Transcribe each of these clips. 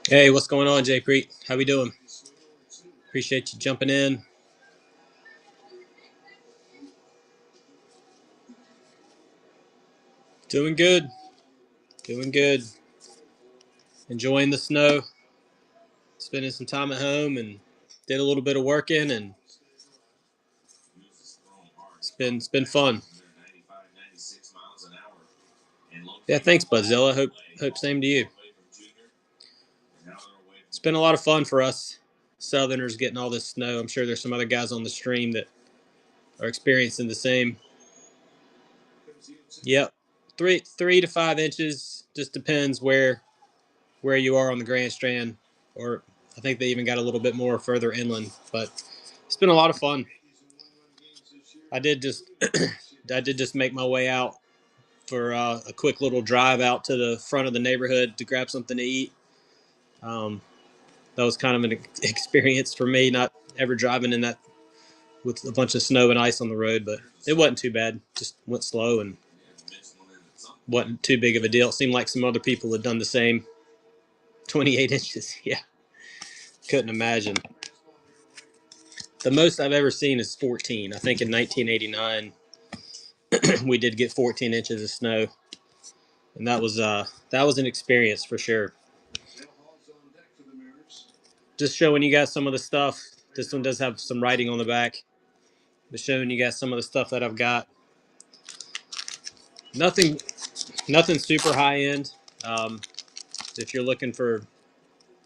Hey, what's going on, Jay Preet? How we doing? Appreciate you jumping in. Doing good. Doing good. Enjoying the snow. Spending some time at home and did a little bit of working, and it's been fun. Yeah, thanks, Budzilla. Hope same to you. It's been a lot of fun for us Southerners getting all this snow. I'm sure there's some other guys on the stream that are experiencing the same. Yep, 3 to 5 inches. Just depends where you are on the Grand Strand, or I think they even got a little bit more further inland. But it's been a lot of fun. I did just I did just make my way out for a quick little drive out to the front of the neighborhood to grab something to eat. Um, that was kind of an experience for me, not ever driving in that with a bunch of snow and ice on the road, but it wasn't too bad. Just went slow and wasn't too big of a deal. It seemed like some other people had done the same. 28 inches, yeah, couldn't imagine. The most I've ever seen is 14. I think in 1989 we did get 14 inches of snow, and that was an experience for sure. Just showing you guys some of the stuff. This one does have some writing on the back. Just showing you guys some of the stuff that I've got. Nothing, nothing super high end. Um, if you're looking for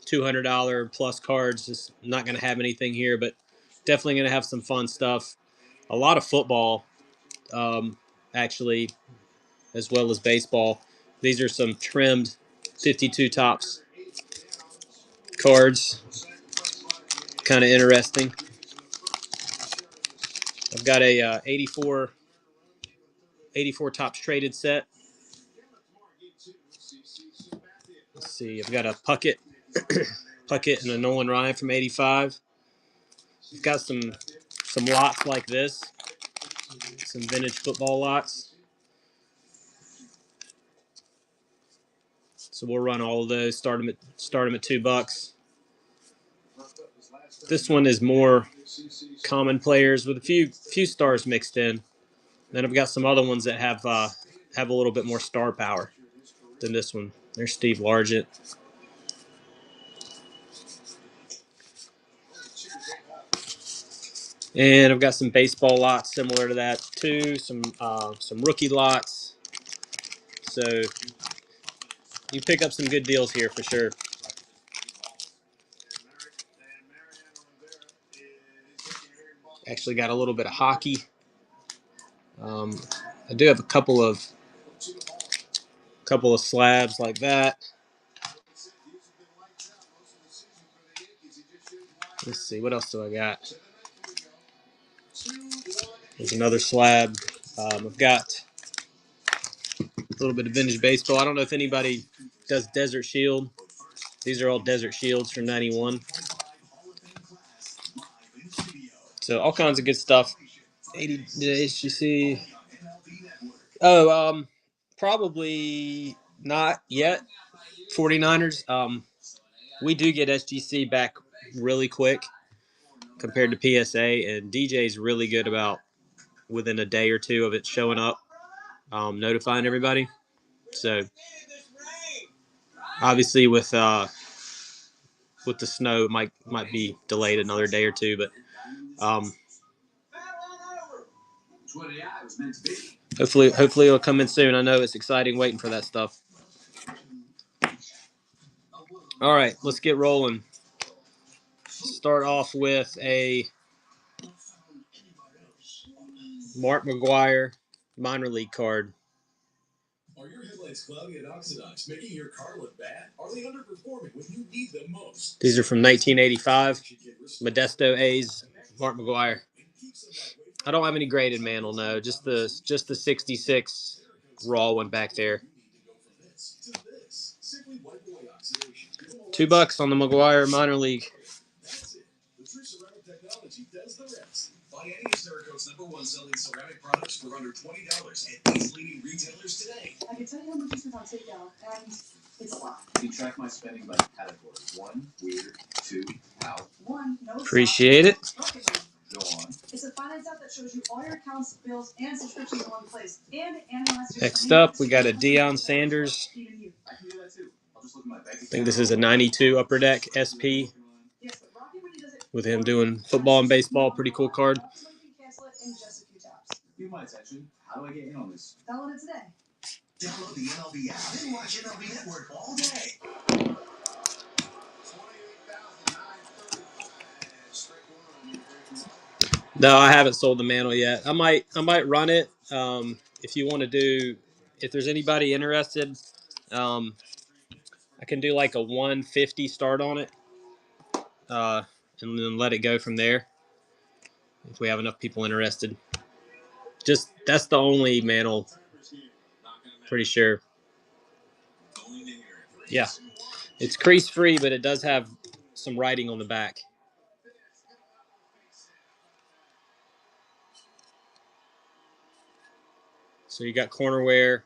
$200 plus cards, it's not going to have anything here, but definitely going to have some fun stuff. A lot of football, actually, as well as baseball. These are some trimmed 52 tops cards. Kind of interesting. I've got a 84 tops traded set. Let's see. I've got a Puckett and a Nolan Ryan from 85. I've got some lots like this. Some vintage football lots. So we'll run all of those. Start them at $2. This one is more common players with a few stars mixed in. Then I've got some other ones that have a little bit more star power than this one. There's Steve Largent. And I've got some baseball lots similar to that too. Some rookie lots. So you pick up some good deals here for sure. Actually got a little bit of hockey. I do have a couple of slabs like that. Let's see, what else do I got? There's another slab. I've got a little bit of vintage baseball. I don't know if anybody does Desert Shield. These are all Desert Shields from '91. So all kinds of good stuff. 80 HGC. Oh, probably not yet. 49ers. We do get SGC back really quick compared to PSA, and DJ's really good about within a day or two of it showing up, notifying everybody. So obviously with the snow, it might be delayed another day or two, but hopefully it'll come in soon. I know it's exciting waiting for that stuff. All right, let's get rolling. Start off with a Mark McGuire minor league card. Are your headlights cloudy and oxidized, making your car look bad? Are they underperforming when you need them most? These are from 1985. Modesto A's, Mark McGuire. I don't have any graded mantle, no. Just the 66 raw one back there. $2 on the McGuire minor league. The True Ceramic Technology does the rest. Buy any of Cerakote's #1 selling ceramic products for under $20 at these leading retailers today. I can tell you how much you spent on takeout, and it's a lot. You track my spending by category. 1, weird. 2, how. 1, no. Appreciate it. Go on. It's a finance app that shows you all your accounts, bills, and subscriptions in one place. And analyze. Next up, we got a Deion Sanders. I can do that too. I'll just look at my bank account. I think this is a 92 Upper Deck SP with him doing football and baseball. Pretty cool card. Give my attention. How do I get in on this? Download it today. Download the MLB app and watch MLB Network all day. No, I haven't sold the mantle yet. I might run it. If you want to do, if there's anybody interested, I can do like a 150 start on it, and then let it go from there. If we have enough people interested, just that's the only mantle. Pretty sure. Yeah, it's crease free, but it does have some writing on the back. So you got corner wear.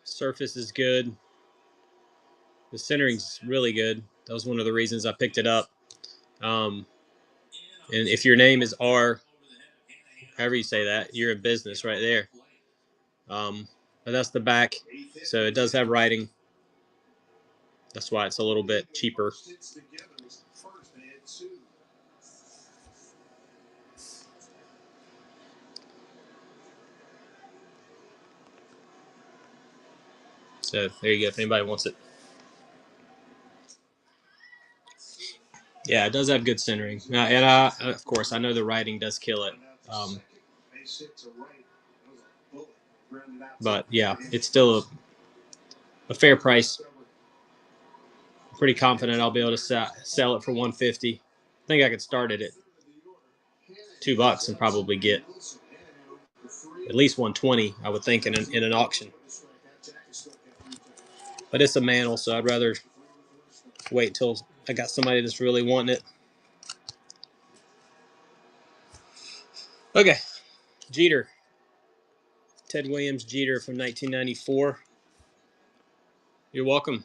Surface is good. The centering's really good. That was one of the reasons I picked it up. And if your name is R, however you say that, you're in business right there. But that's the back. So it does have writing. That's why it's a little bit cheaper. So there you go, if anybody wants it. Yeah, it does have good centering. And of course, I know the writing does kill it. But yeah, it's still a fair price. I'm pretty confident I'll be able to sell it for $150. I think I could start it at $2 and probably get at least $120, I would think, in an auction. But it's a mantle, so I'd rather wait till I got somebody that's really wanting it. Okay, Jeter. Ted Williams Jeter from 1994. You're welcome.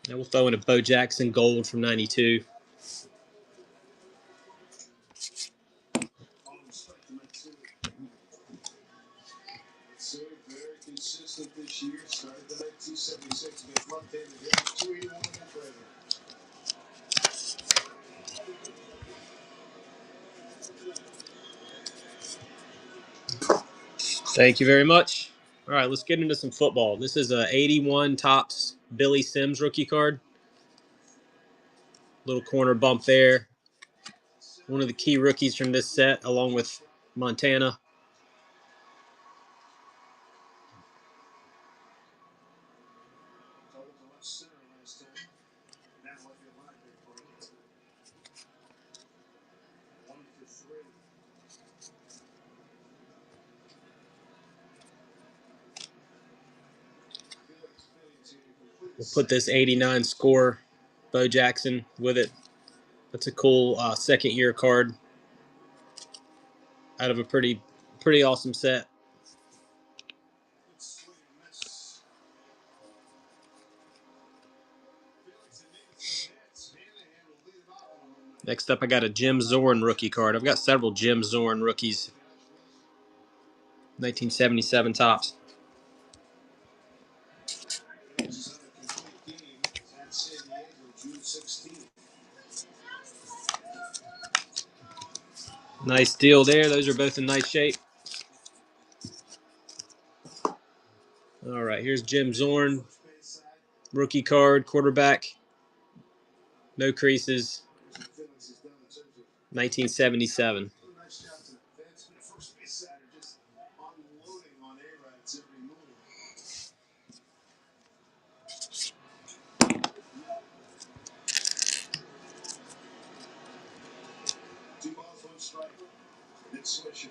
Now we'll throw in a Bo Jackson Gold from 92. Thank you very much. All right, let's get into some football. This is a 81 Topps Billy Sims rookie card. Little corner bump there. One of the key rookies from this set, along with Montana. We'll put this 89 score Bo Jackson with it. That's a cool second year card out of a pretty awesome set. Next up, I got a Jim Zorn rookie card. I've got several Jim Zorn rookies. 1977 Topps. Nice deal there. Those are both in nice shape. All right, here's Jim Zorn. Rookie card, quarterback. No creases. 1977. Two balls, one strike. Nick Swisher,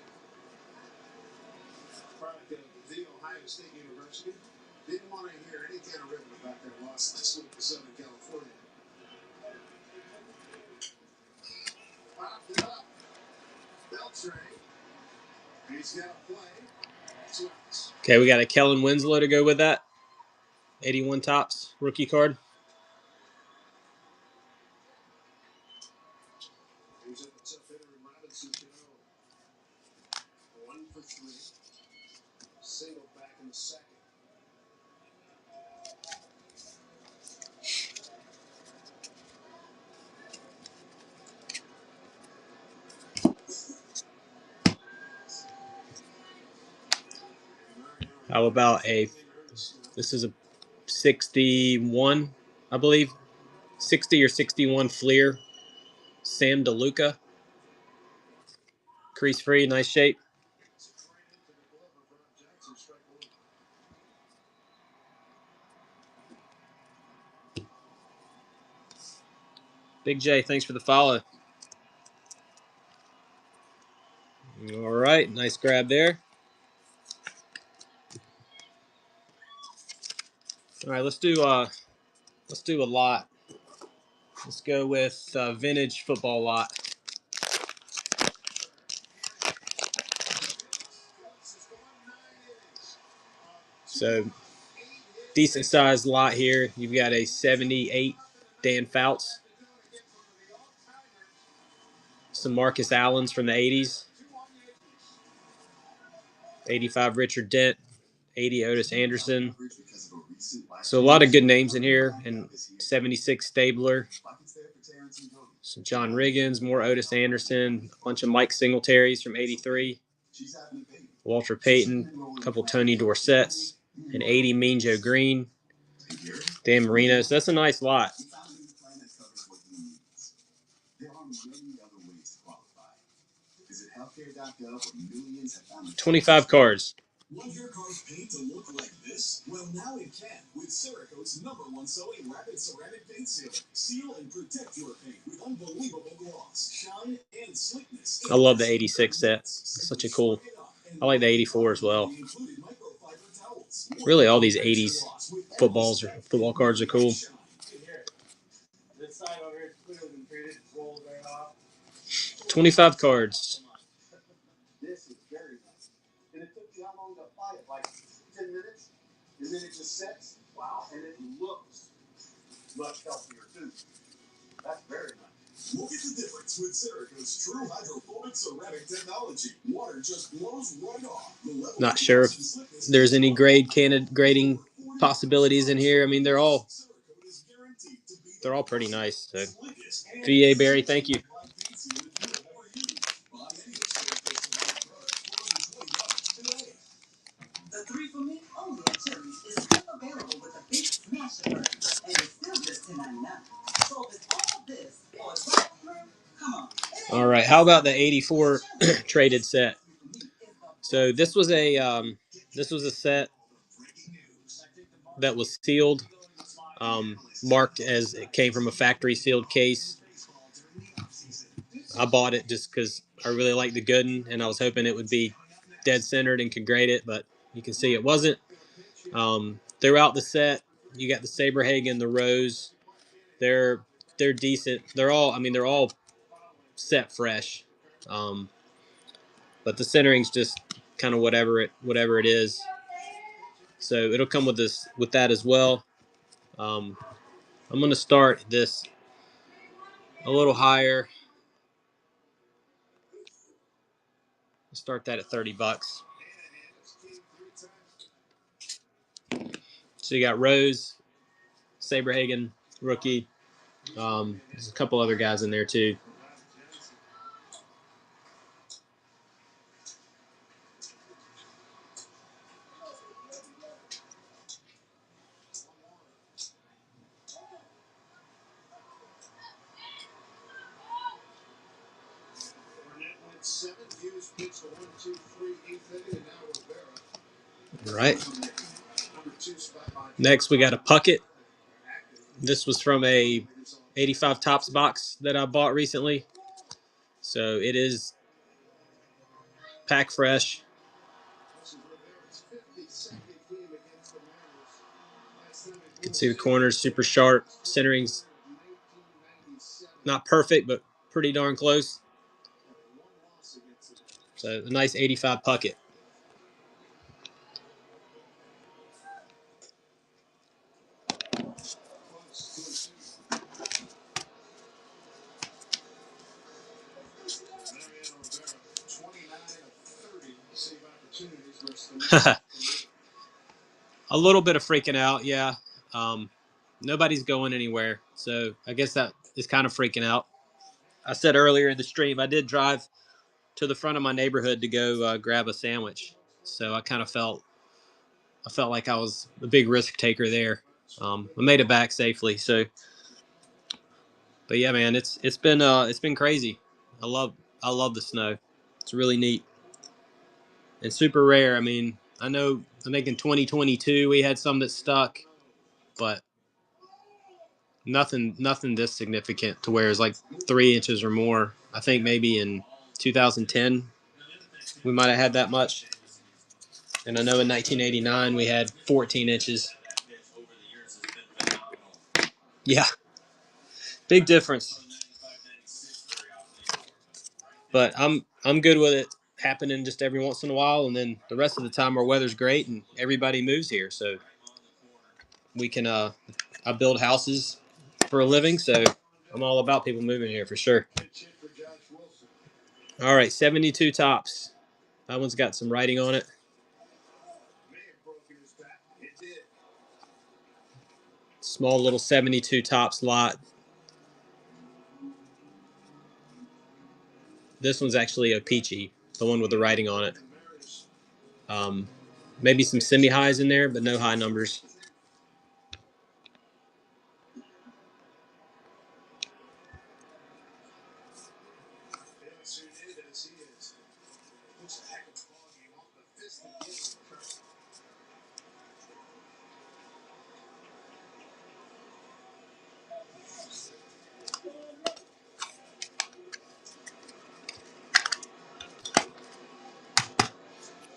product of the Ohio State University, didn't want to hear any kind of ribbon about their loss this week to Southern California. Popped it up. Beltray. He's got to play. Swings. Okay, we got a Kellen Winslow to go with that. 81 tops rookie card. He's up a tough hitter in Robinson Cano. 1 for 3. Single back in the second. How about this is a 61, I believe. 60 or 61 Fleer. Sam DeLuca. Crease free, nice shape. Big J, thanks for the follow. All right, nice grab there. All right, let's do a lot. Let's go with vintage football lot. So decent sized lot here. You've got a 78 Dan Fouts, some Marcus Allens from the 80s, 85 Richard Dent, 80 Otis Anderson. So a lot of good names in here, and 76 Stabler, some John Riggins, more Otis Anderson, a bunch of Mike Singletaries from 83, Walter Payton, a couple Tony Dorsetts, an 80 Mean Joe Green, Dan Marino. So that's a nice lot. 25 cards. Want your car's paint to look like this? Well, now it can with Cerakote's #1 selling rapid ceramic paint sealer. Seal and protect your paint with unbelievable gloss, shine, and slickness. I love the 86 set. It's such a cool. I like the 84 as well. Really, all these 80s football cards are cool. 25 cards. This is very nice. And it took you how long to apply it? Like 10 minutes? And then it just sets? Wow. And it looks much healthier, too. That's very nice. Look at the difference with Cerakote's true hydrophobic ceramic technology. Water just blows right off. Not sure if there's any grading possibilities in here. I mean, they're all pretty nice. So, VA Barry, thank you. The 3 for Me only at Chili's is still available with a big smash burger, and it's still just $10.99. So if it's all this or it's all through, come on. All right, how about the 84 traded set? So this was a set that was sealed, marked as it came from a factory sealed case. I bought it just because I really liked the Gooden, and I was hoping it would be dead centered and could grade it, but you can see it wasn't. Throughout the set, you got the Saberhagen, the Rose. They're decent. They're all set fresh, but the centering's just kind of whatever it is. So it'll come with that as well. I'm gonna start this a little higher. Start that at $30. So you got Rose, Saberhagen, rookie. There's a couple other guys in there too. All right. Next, we got a Puckett. This was from a 85 Tops box that I bought recently. So it is pack fresh. You can see the corners super sharp. Centering's not perfect, but pretty darn close. So a nice 85 Puckett. A little bit of freaking out, yeah. Nobody's going anywhere, so I guess that is kind of freaking out. I said earlier in the stream, I did drive to the front of my neighborhood to go grab a sandwich, so I felt like I was a big risk taker there. I made it back safely, so. But yeah, man, it's been crazy. I love the snow. It's really neat and super rare. I mean, I think in 2022 we had some that stuck, but nothing this significant to where it's like 3 inches or more. I think maybe in 2010 we might have had that much, and I know in 1989 we had 14 inches. Yeah, big difference. But I'm good with it happening just every once in a while, and then the rest of the time our weather's great and everybody moves here, so we can. I build houses for a living, so I'm all about people moving here for sure. All right, 72 Tops. That one's got some writing on it. Small little 72 Tops lot. This one's actually a peachy, the one with the writing on it. Um, Maybe some semi-highs in there, but no high numbers.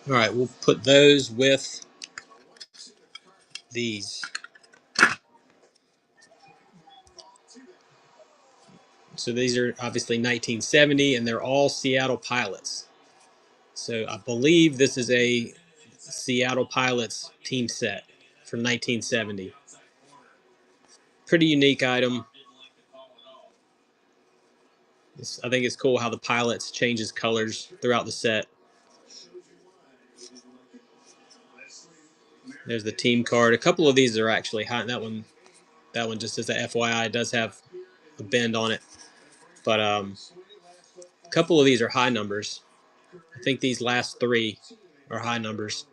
All right, we'll put those with these. So these are obviously 1970, and they're all Seattle Pilots. So I believe this is a Seattle Pilots team set from 1970. Pretty unique item. I think it's cool how the Pilots changes colors throughout the set. There's the team card. A couple of these are actually high. That one just as a FYI does have a bend on it, but a couple of these are high numbers. I think these last three are high numbers.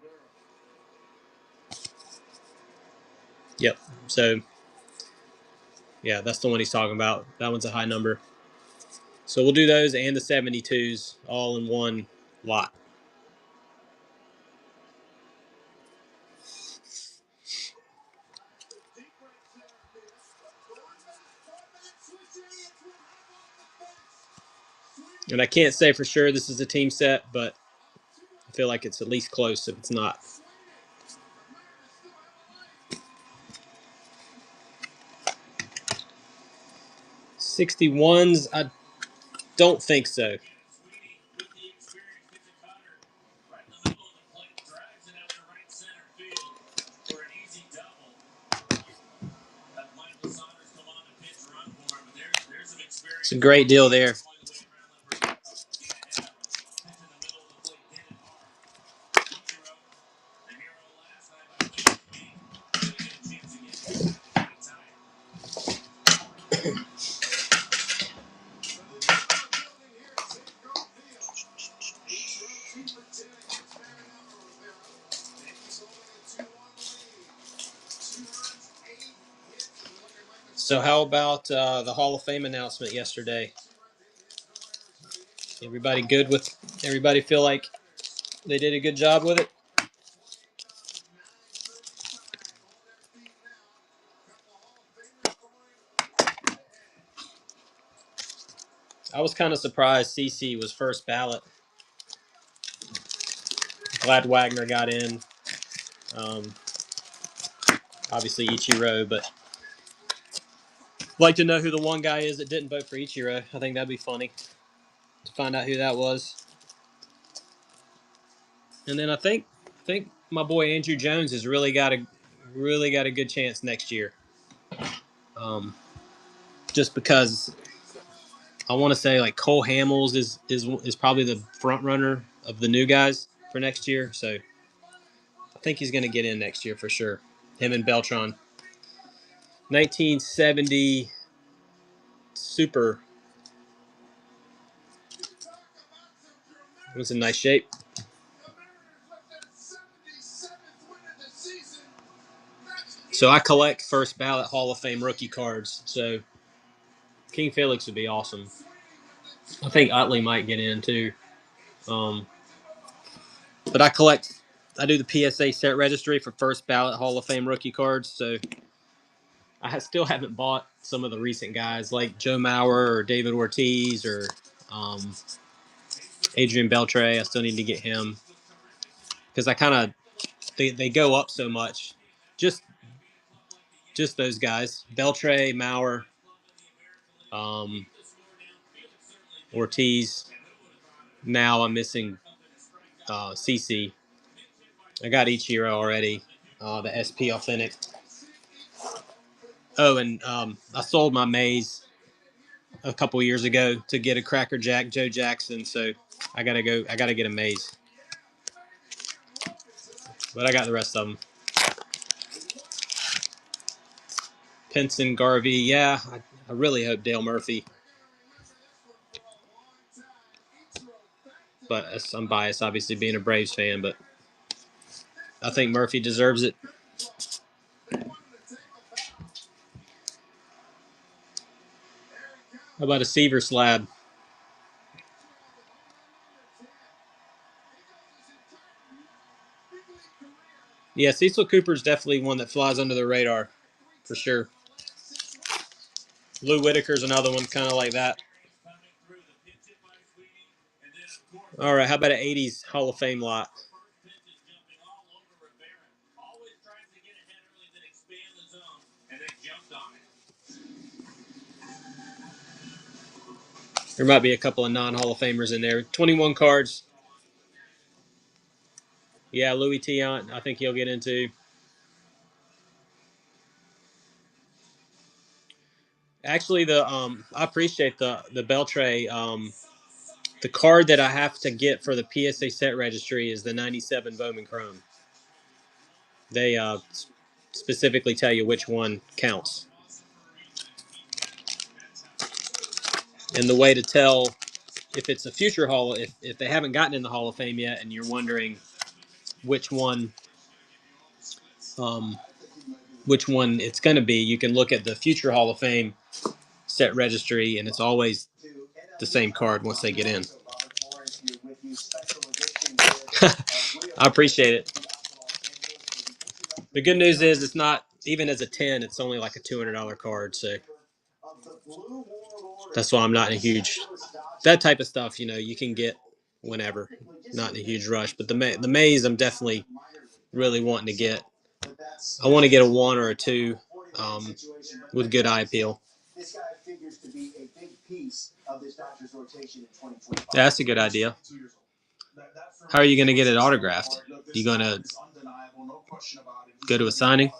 Yep. So yeah, that's the one he's talking about. That one's a high number. So we'll do those and the 72s all in one lot. And I can't say for sure this is a team set, but I feel like it's at least close if it's not. 61s, I don't think so. It's a great deal there. So how about the Hall of Fame announcement yesterday? Everybody good with? Everybody feel like they did a good job with it? I was kind of surprised CC was first ballot. Glad Wagner got in. Um, Obviously Ichiro, but I'd like to know who the one guy is that didn't vote for Ichiro. I think that'd be funny to find out who that was. And then I think my boy Andrew Jones has really got a good chance next year. Just because I want to say like Cole Hamels is probably the front runner of the new guys for next year. So I think he's going to get in next year for sure. Him and Beltran. 1970 Super was in nice shape. So I collect first ballot Hall of Fame rookie cards. So King Felix would be awesome. I think Utley might get in too. But I do the PSA set registry for first ballot Hall of Fame rookie cards. So I still haven't bought some of the recent guys like Joe Mauer or David Ortiz or um, Adrian Beltre. I still need to get him because I kind of they go up so much. Just those guys: Beltre, Mauer, um, Ortiz. Now I'm missing CC. I got Ichiro already. The SP Authentic. Oh, and I sold my maze a couple years ago to get a Cracker Jack Joe Jackson. So I gotta go. I gotta get a maze, but I got the rest of them. Pinson, Garvey. Yeah, I really hope Dale Murphy. But I'm biased, obviously, being a Braves fan. But I think Murphy deserves it. How about a Seaver slab? Yeah, Cecil Cooper's definitely one that flies under the radar, for sure. Lou Whitaker's another one, kind of like that. All right, how about an '80s Hall of Fame lot? There might be a couple of non-Hall of Famers in there. 21 cards. Yeah, Louis Tiant, I think he'll get into. Actually, I appreciate the Beltre. The card that I have to get for the PSA set registry is the '97 Bowman Chrome. They specifically tell you which one counts, and the way to tell if it's a future Hall, if they haven't gotten in the Hall of Fame yet, and you're wondering which one, um, which one it's going to be, you can look at the future Hall of Fame set registry, and it's always the same card once they get in. I appreciate it. The good news is it's not even as a 10. It's only like a $200 card, so that's why I'm not in a huge that type of stuff. You can get whenever, not in a huge rush. But the maze, I'm definitely really wanting to get. I want to get a 1 or a 2 with good eye appeal. Yeah, that's a good idea. How are you going to get it autographed? You going to go to a signing?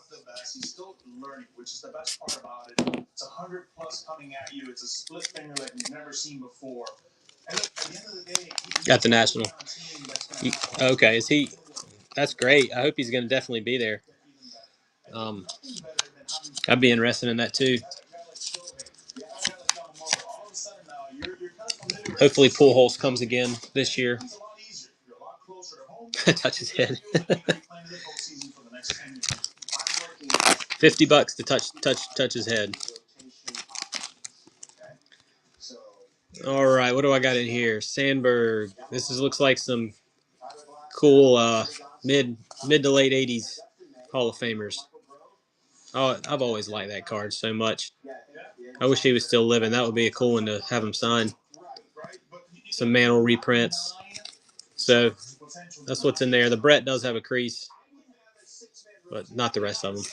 At the National. Okay, is he? That's great. I hope he's going to definitely be there. I'd be interested in that too. Hopefully, Pujols comes again this year. Touch his head. $50 to touch his head. All right, what do I got in here? Sandberg. Looks like some cool mid to late '80s Hall of Famers. Oh, I've always liked that card so much. I wish he was still living. That would be a cool one to have him sign. Some Mantle reprints. So that's what's in there. The Brett does have a crease, but not the rest of them.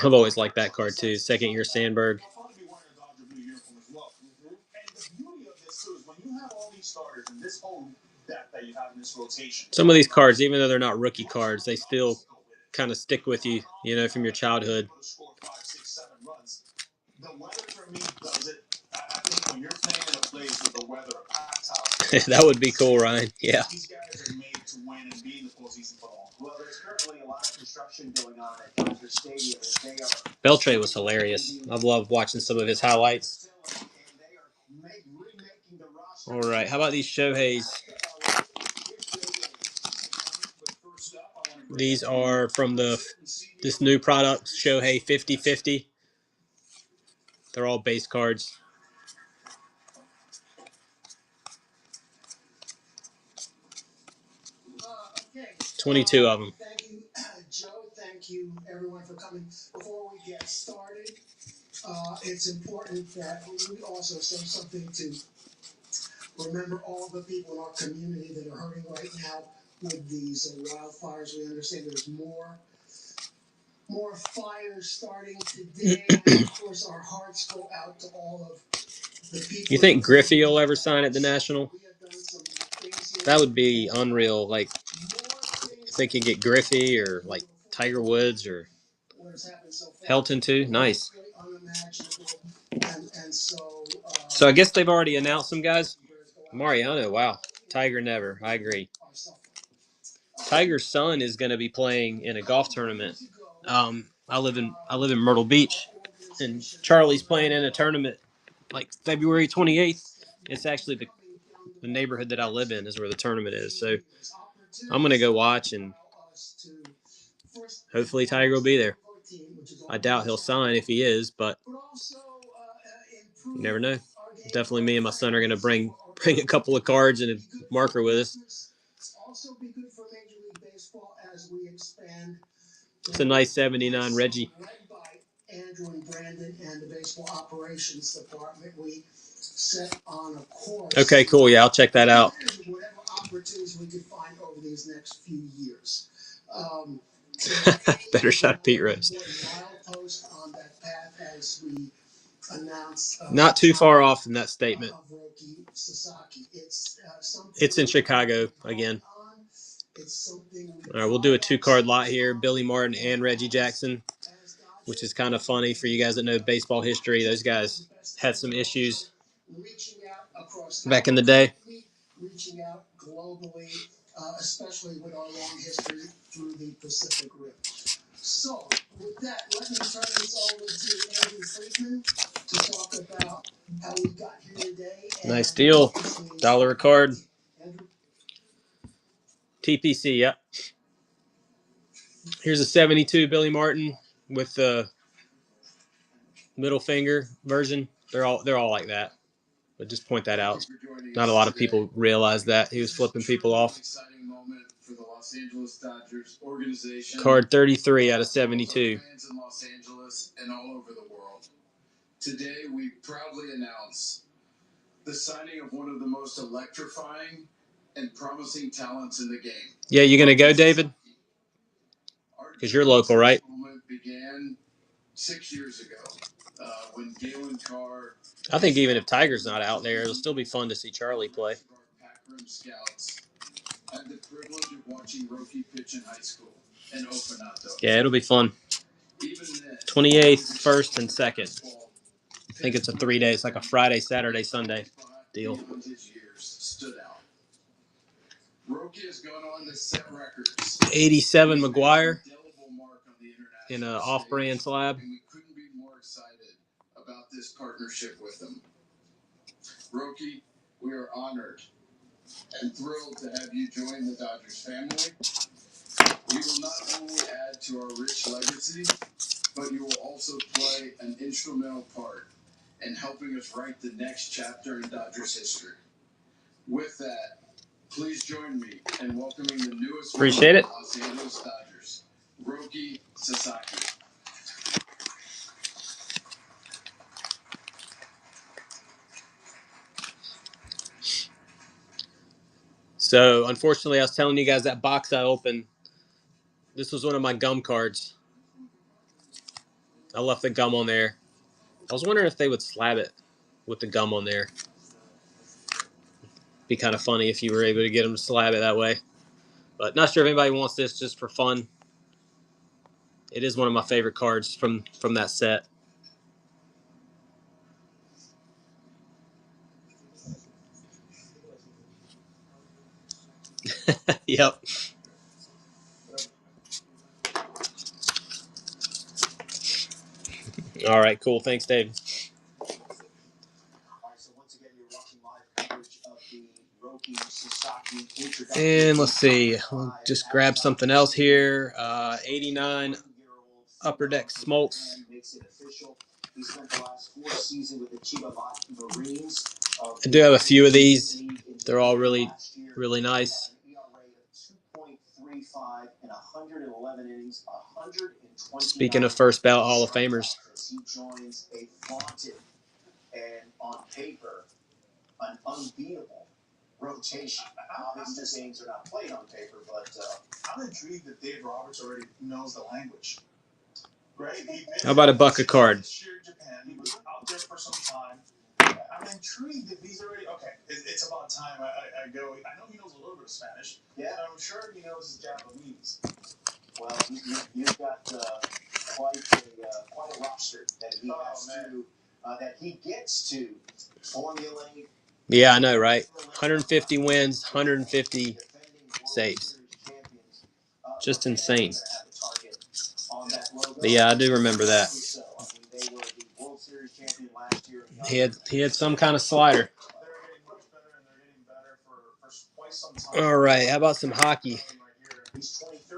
I've always liked that card too. Second year Sandberg. Some of these cards, even though they're not rookie cards, they still kind of stick with you, you know, from your childhood. That would be cool, Ryan. Yeah. Beltre was hilarious. I've loved watching some of his highlights. All right, how about these Shoheis? These are from this new product, Shohei 50/50. They're all base cards. 22 of them. Thank you, Joe. Thank you, everyone, for coming. Before we get started, it's important that we also say something to remember all the people in our community that are hurting right now with these wildfires. We understand there's more fires starting today. And of course, our hearts go out to all of the people. You think Griffey will ever sign at the National? That would be unreal. Like, if they could get Griffey or like Tiger Woods or Helton too. Nice. So I guess they've already announced some guys. Mariano, wow. Tiger never. I agree. Tiger's son is going to be playing in a golf tournament. I live in Myrtle Beach, and Charlie's playing in a tournament like February 28th. It's actually the neighborhood that I live in is where the tournament is. So I'm going to go watch, and hopefully Tiger will be there. I doubt he'll sign if he is, but you never know. Definitely me and my son are going to bring a couple of cards and a marker with us. It's a nice 79 Reggie. Andrew and Brandon and the baseball operations department, we set on a course. Okay, cool. Yeah, I'll check that out. Whatever opportunities we could find over these next few years. Better shot at Pete Rose. On that path as we announce, not too far off from that statement. It's in Chicago again. All right, we'll do a 2-card lot here. Billy Martin and Reggie Jackson, which is kind of funny for you guys that know baseball history. Those guys had some issues back in the day. Reaching out globally, especially with our long history through the Pacific Rim. So, with that, let me turn this over to Andrew Friedman to talk about how we got here today. Nice deal. $1 a card. Andrew? TPC, yep. Here's a 72 Billy Martin with the middle finger version. They're all like that. But just point that out. Not a lot of people realize that. He was flipping people off. Card 33 out of 72. Today we proudly announce the signing of one of the most electrifying and promising talents in the game. Yeah, you gonna go, David? Because you're local, right? Began 6 years ago when Galen Carr. I think even if Tiger's not out there, it'll still be fun to see Charlie play. I had the privilege of watching Roki pitch in high school and open up. Yeah, it'll be fun. 28th, 1st, and 2nd. I think it's a 3-day. It's like a Friday, Saturday, Sunday deal. Roki has gone on to set records. 87 McGuire in an off-brand slab. And we couldn't be more excited about this partnership with them. Roki, we are honored and thrilled to have you join the Dodgers family. You will not only add to our rich legacy, but you will also play an instrumental part in helping us write the next chapter in Dodgers history. With that, please join me in welcoming the newest Appreciate it. Los Angeles Dodgers, Roki Sasaki. So, unfortunately, I was telling you guys that box I opened, this was one of my gum cards. I left the gum on there. I was wondering if they would slab it with the gum on there. Be kind of funny if you were able to get them to slab it that way. But not sure if anybody wants this just for fun. It is one of my favorite cards from that set. Yep. All right, cool. Thanks, Dave. And let's see. We'll just grab something else here. 89 Upper Deck Smoltz. I do have a few of these. They're all really, really nice. Speaking of first ballot Hall of Famers. He joins a vaunted and on paper an unbeatable rotation. Obviously, games are not played on paper, but I'm intrigued that Dave Roberts already knows the language. Right? How about a buck a card? Japan. He was out there for some time. I'm intrigued if he's already okay. It's about time I go. I know he knows a little bit of Spanish. Yeah, I'm sure he knows Japanese. Well, you've got quite a roster that he has to that he gets to formulate. Yeah, I know, right? 150 wins, 150 saves. Just insane. But yeah, I do remember that. He had some kind of slider. All right, how about some hockey?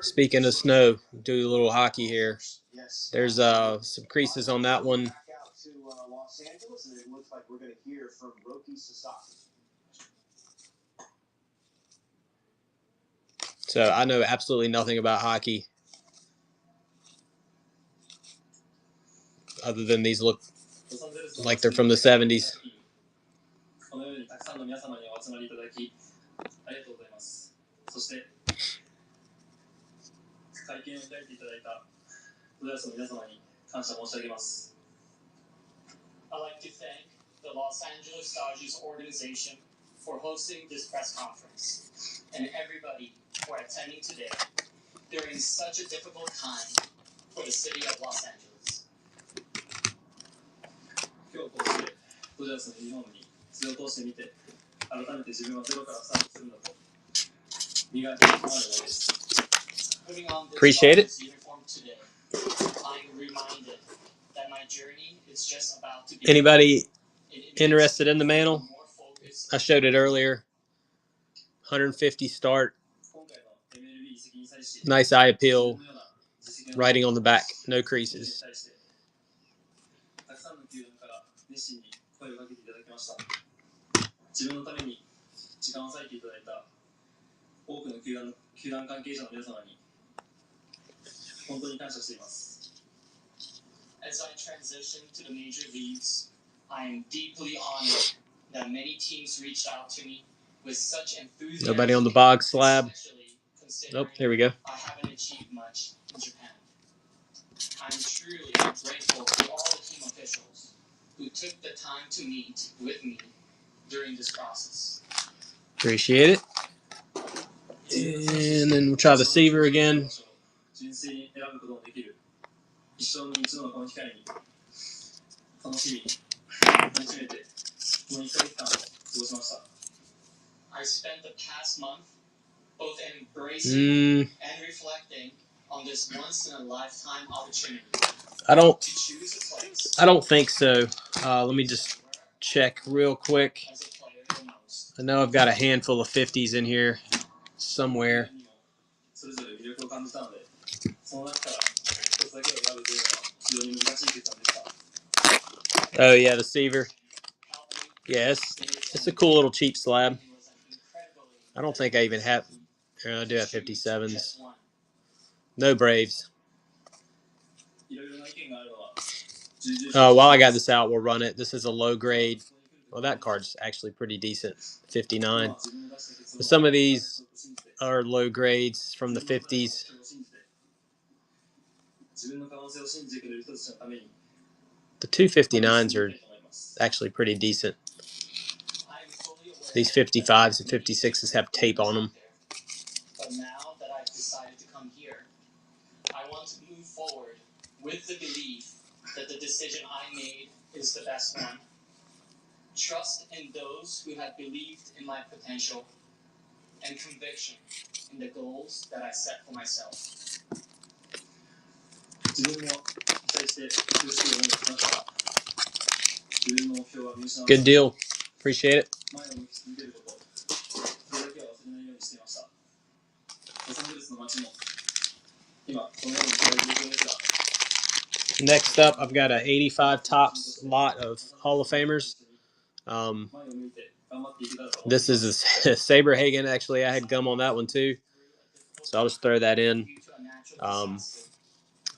Speaking of snow, do a little hockey here. There's some creases on that one. So I know absolutely nothing about hockey other than these look like they're from the 70s. I'd like to thank the Los Angeles Dodgers organization for hosting this press conference and everybody for attending today during such a difficult time for the city of Los Angeles. 今日こうしてドジャースのユニフォームに背を通してみて改めて自分はゼロからスタートするんだと磨きに込まれるわけです。Putting on Appreciate it. this uniform today, I'm reminded that my journey is just about to be. Anybody interested in the mantle? I showed it earlier. 150 start. Nice eye appeal. Writing on the back. No creases. As I transition to the major leagues, I am deeply honored that many teams reached out to me with such enthusiasm. Nobody on the bog slab. Nope, there we go. I haven't achieved much in Japan. I'm truly grateful to all the team officials who took the time to meet with me during this process. Appreciate it. And then we'll try the Seaver again. I spent the past month both embracing and reflecting on this once-in-a-lifetime opportunity. I don't To choose a place think so. Let me just check real quick. as a player the most. I know I've got a handful of 50s in here somewhere. Oh yeah, the Seaver. Yeah, it's a cool little cheap slab. I don't think I even have. I do have 57s. No Braves. While I got this out, we'll run it. This is a low grade. Well, that card's actually pretty decent. 59. But some of these are low grades from the 50s. The 259s are actually pretty decent. These 55s and 56s have tape on them. But now that I've decided to come here, I want to move forward with the belief that the decision I made is the best one. Trust in those who have believed in my potential, and conviction in the goals that I set for myself. Good deal. Appreciate it. Next up, I've got an 85 Topps lot of Hall of Famers. This is a Saberhagen. Actually, I had gum on that one too, so I'll just throw that in.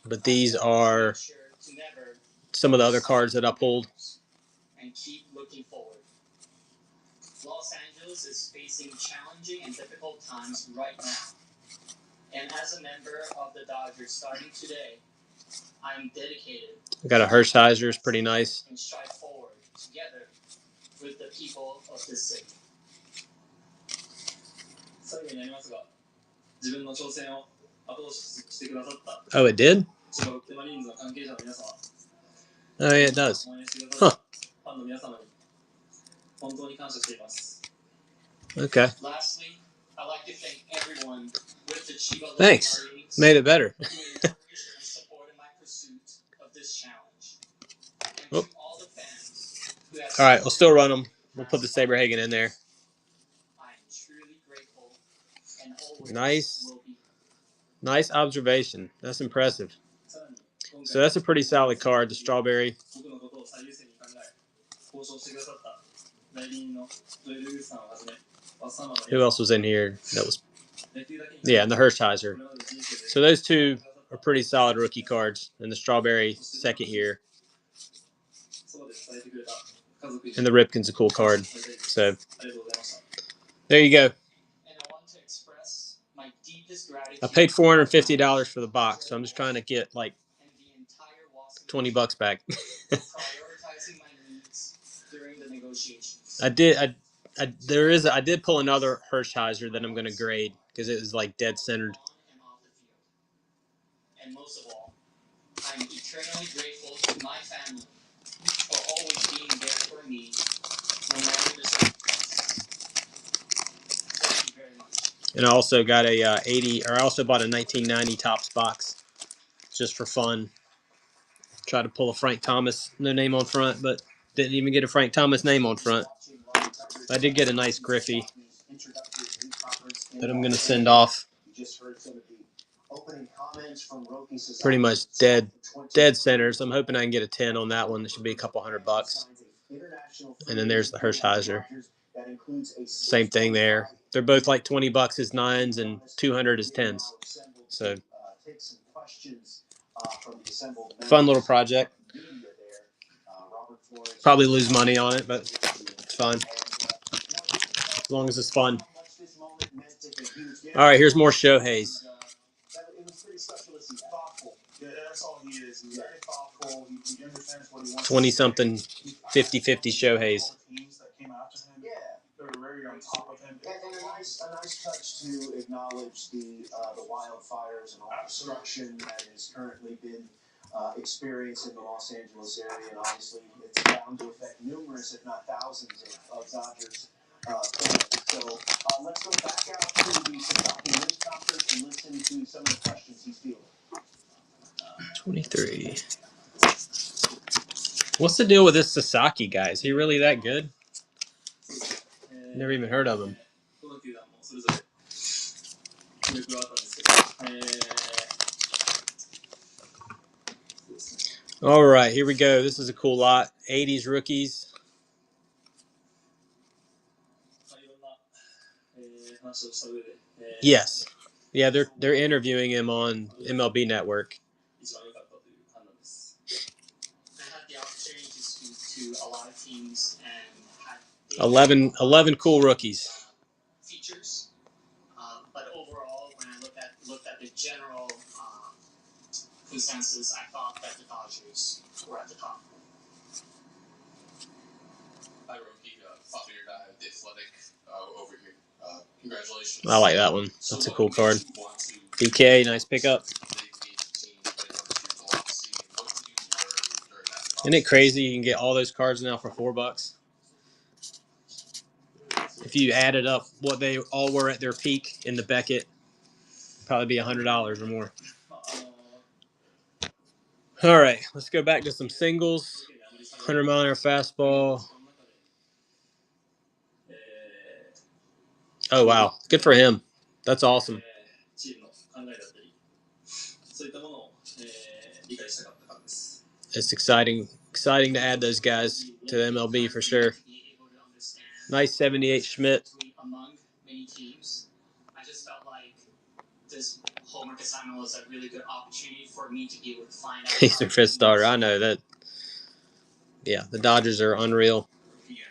But these are some of the other cards that I pulled. And keep looking forward. Los Angeles is facing challenging and difficult times right now. And as a member of the Dodgers starting today, I'm dedicated. I got a Hershiser, it's pretty nice. And strive forward together with the people of this city. Oh, it did? Oh, yeah, it does. Huh. Okay. Lastly, I'd like to thank everyone with the Chiba Thanks. Made it better. who encouraged and supported my pursuit of this challenge. And to all the fans who have All right, we'll still run them. We'll put the Saberhagen in there. I am truly grateful and always Nice. will be. Nice observation. That's impressive. So that's a pretty solid card, the Strawberry. Who else was in here? That was, yeah, and the Hershiser. So those two are pretty solid rookie cards, and the Strawberry second year. And the Ripken's a cool card. So there you go. I paid $450 for the box, so I'm just trying to get like $20 back. I did pull another Hershiser that I'm going to grade because it was like dead centered. And most of all, I'm eternally grateful to my family for always being there for me no matter the circumstances. Thank you very much. And I also got a I also bought a 1990 Topps box just for fun. Tried to pull a Frank Thomas, no name on front, but didn't even get a Frank Thomas name on front. I did get a nice Griffey that I'm going to send off. Pretty much dead center, so I'm hoping I can get a 10 on that one. It should be a couple $100. And then there's the Hershiser. Same thing there. They're both like $20 as 9s and $200 as 10s. So fun little project. Probably lose money on it, but it's fun. As long as it's fun. All right, here's more Shohei's. 20-something 50-50 Shohei's. And a nice touch to acknowledge the wildfires and all the destruction that has currently been experienced in the Los Angeles area, and obviously it's bound to affect numerous, if not thousands, of Dodgers fans. So let's go back out to the Sasaki news conference and listen to some of the questions he's fielding. 23. What's the deal with this Sasaki guy? Is he really that good? Never even heard of him. All right, here we go. This is a cool lot. 80s rookies. Yes. Yeah, they're interviewing him on MLB Network. I had the opportunity to speak to a lot of teams and had 11 cool rookies. features. But overall, when I looked at the general consensus, I thought that the Dodgers were at the top. Hi, Roki. Following your guy, the Athletic, over here. Congratulations. I like that one. That's a cool card. BK, nice pickup. Isn't it crazy? You can get all those cards now for $4. If you added up what they all were at their peak in the Beckett, probably be $100 or more. All right, let's go back to some singles. 100-mile-an-hour fastball. Oh, wow. Good for him. That's awesome. It's exciting to add those guys to the MLB for sure. Nice 78 Schmidt. Among many teams, I just felt like this homework assignment was a really good opportunity for me to be able to find out. He's their fifth starter. I know that. Yeah, the Dodgers are unreal.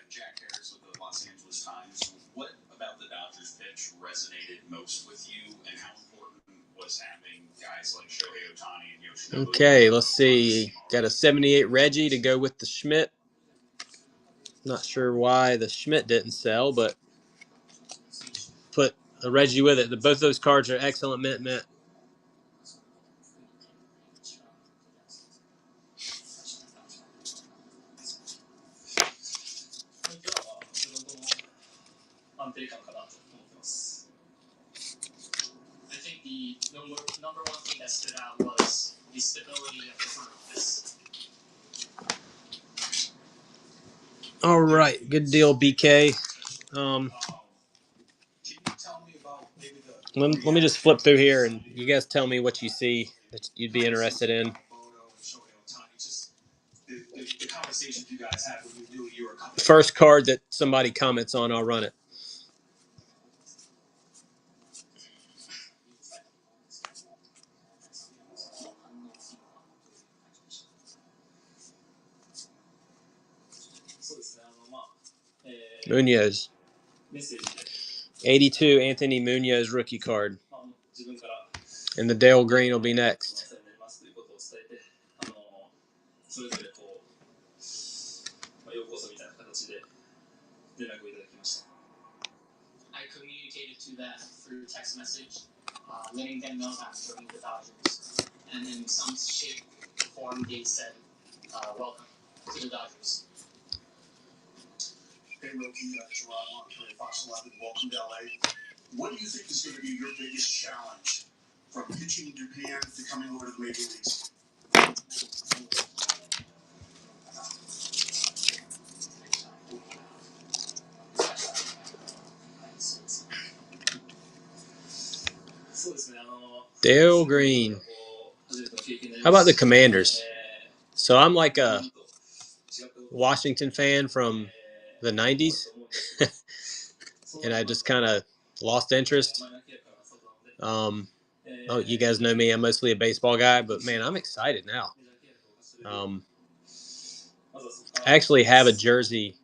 Jack Harris with the Los Angeles Times. What about the Dodgers pitch resonated most with you, and how important was having guys like Shohei Ohtani and Yoshinobu? Okay, let's see. Got a 78 Reggie to go with the Schmidt. Not sure why the Schmidt didn't sell, but put a Reggie with it. Both those cards are excellent mint. I think the number one thing that stood out was the stability of the front office. All right, good deal, BK. Let me just flip through here, and you guys tell me what you see that you'd be interested in. First card that somebody comments on, I'll run it. Munoz. 82 Anthony Munoz rookie card. And the Dale Green will be next. I communicated to them through text message, letting them know that I'm joining the Dodgers. And in some shape or form, they said, welcome to the Dodgers. Hey, Roki, Gerard Montoya, Fox 11, welcome to LA. What do you think is going to be your biggest challenge from pitching in Japan to coming over to the Major Leagues? Dale Green. How about the Commanders? So I'm like a Washington fan from the 90s. And I just kind of lost interest. Oh, you guys know me. I'm mostly a baseball guy. But, man, I'm excited now. I actually have a jersey.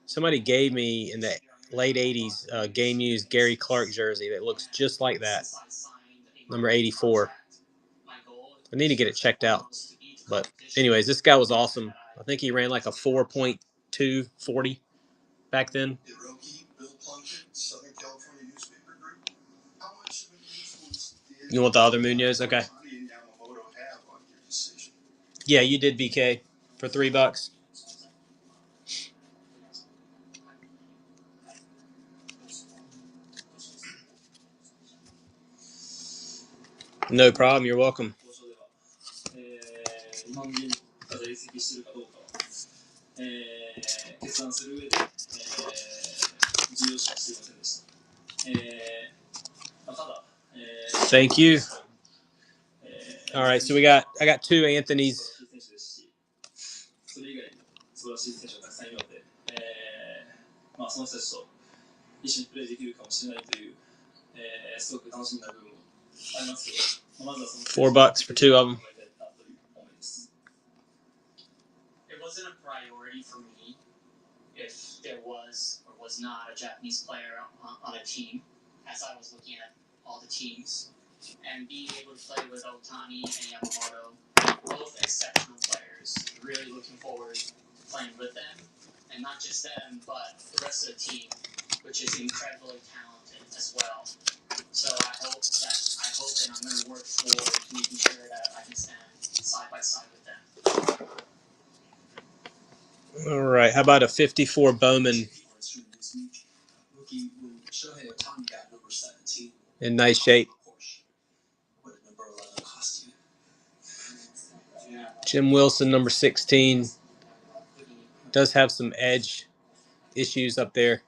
Somebody gave me in the late 80s game used Gary Clark jersey that looks just like that. Number 84. I need to get it checked out. But anyways, this guy was awesome. I think he ran like a 4.2 40 back then. You want the other Munoz? Okay. Yeah, you did, BK, for $3. No problem. You're welcome. Thank you. All right, so I got two Anthony's. それ以外にも素晴らしい選手がたくさんいるので、その人たちと一緒にプレーできるかもしれないという、すごく楽しみな部分もありますけど、まずはその$4 for two of them. It wasn't a priority for me if there was or was not a Japanese player on a team, as I was looking at all the teams. And being able to play with Otani and Yamamoto, both exceptional players, really looking forward to playing with them. And not just them, but the rest of the team, which is incredibly talented as well. So I hope that I'm going to work forward to making sure that I can stand side by side with them. All right, how about a 54 Bowman? In nice shape. Jim Wilson, number 16. Does have some edge issues up there.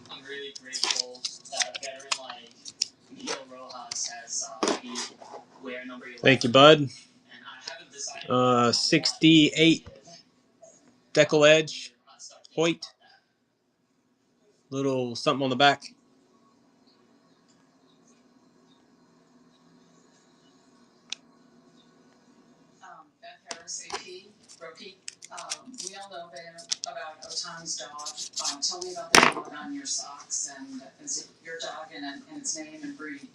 I'm really grateful that a veteran like Miguel Rojas has me wear number 11. Thank you, bud. And I haven't decided 68 decal edge, Hoyt. Little something on the back. Beth Harris, AP, rookie. We all know about Otani's dog. Tell me about the dog on your socks, and is it your dog and its name and breed?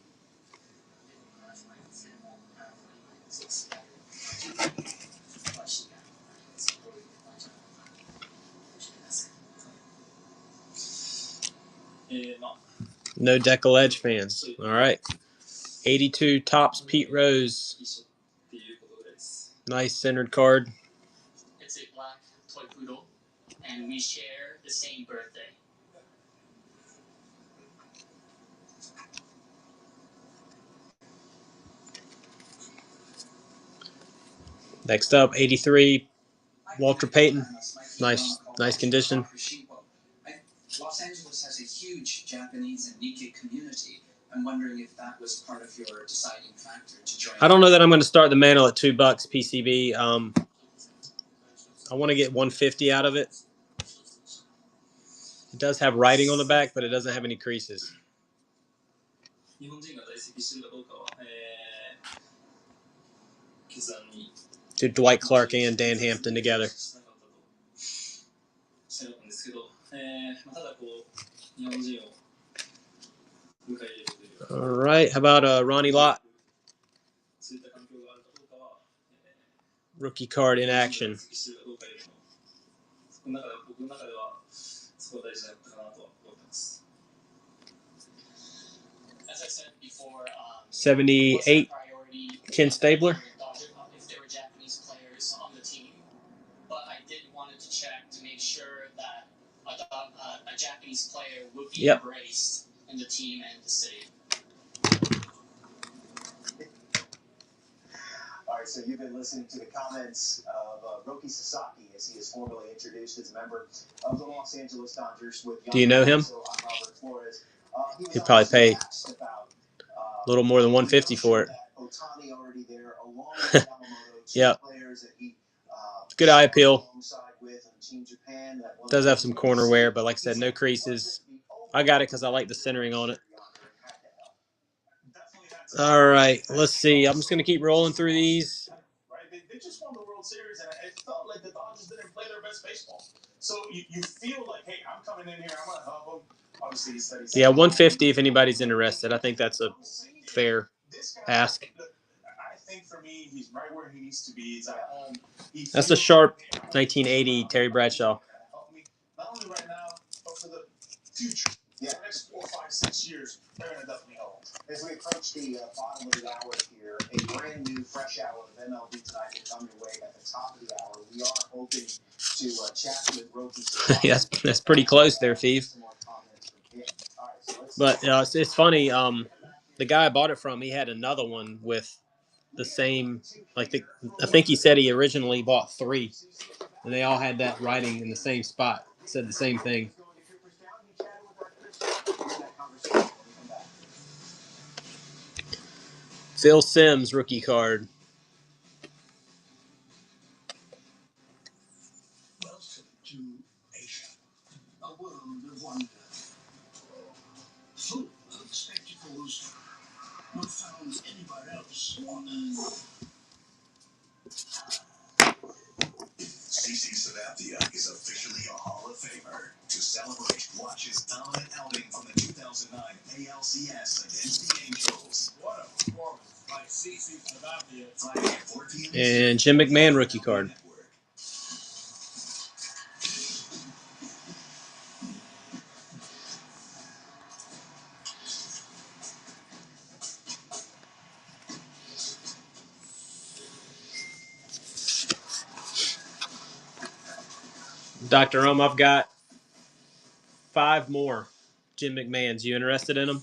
No decal edge fans. All right. 82 Tops Pete Rose. Nice centered card. it's a black toy poodle, and we share the same birthday. Next up, 83 Walter Payton. Nice condition. Los Angeles has a huge Japanese and Nikkei community. I'm wondering if that was part of your deciding factor to join. I don't know that I'm going to start the mantle at $2 PCB. I want to get 150 out of it. It does have writing on the back, but it doesn't have any creases. Do Dwight Clark and Dan Hampton together. All right, how about Ronnie Lott? Rookie card in action. As I said before, 78 Ken Stabler. if there were Japanese players on the team, but I did wanted to check to make sure that a Japanese player would be embraced in the team and the city. All right, so you've been listening to the comments of Roki Sasaki as he is formally introduced as a member of the Los Angeles Dodgers. Do you know him? He'd probably pay a little more than 150 for it. Yep. Good eye appeal. Does have some corner wear, but like I said, no creases. I got it because I like the centering on it. All right, let's see. I'm just going to keep rolling through these. They just won the World Series, and it felt like the Dodgers didn't play their best baseball. So you feel like, hey, I'm coming in here, I'm going to help them. Obviously, he said yeah, 150 if anybody's interested. I think that's a fair ask. I think for me, he's right where he needs to be. He's at home. That's a sharp 1980 Terry Bradshaw. Not only right now, but for the future. Yeah, the next 4, 5, 6 years, they're going to definitely hold. As we approach the bottom of the hour here, a brand new, fresh hour of MLB Tonight will come your way at the top of the hour. We are hoping to chat with Roki. Yeah, that's pretty close there, Steve. But it's funny. The guy I bought it from, he had another one with the same. I think he said he originally bought 3, and they all had that writing in the same spot. It said the same thing. Phil Simms rookie card. Welcome to Asia, a world of wonder, full of spectacles not found anywhere else on Earth. CC Sabathia is officially a Hall of Famer. To celebrate, watch his dominant outing from the 2009 ALCS against the Angels. What a performance by CC Sabathia. Friday at 4 p.m. And Jim McMahon rookie card. Dr. I've got 5 more Jim McMahons. You interested in them?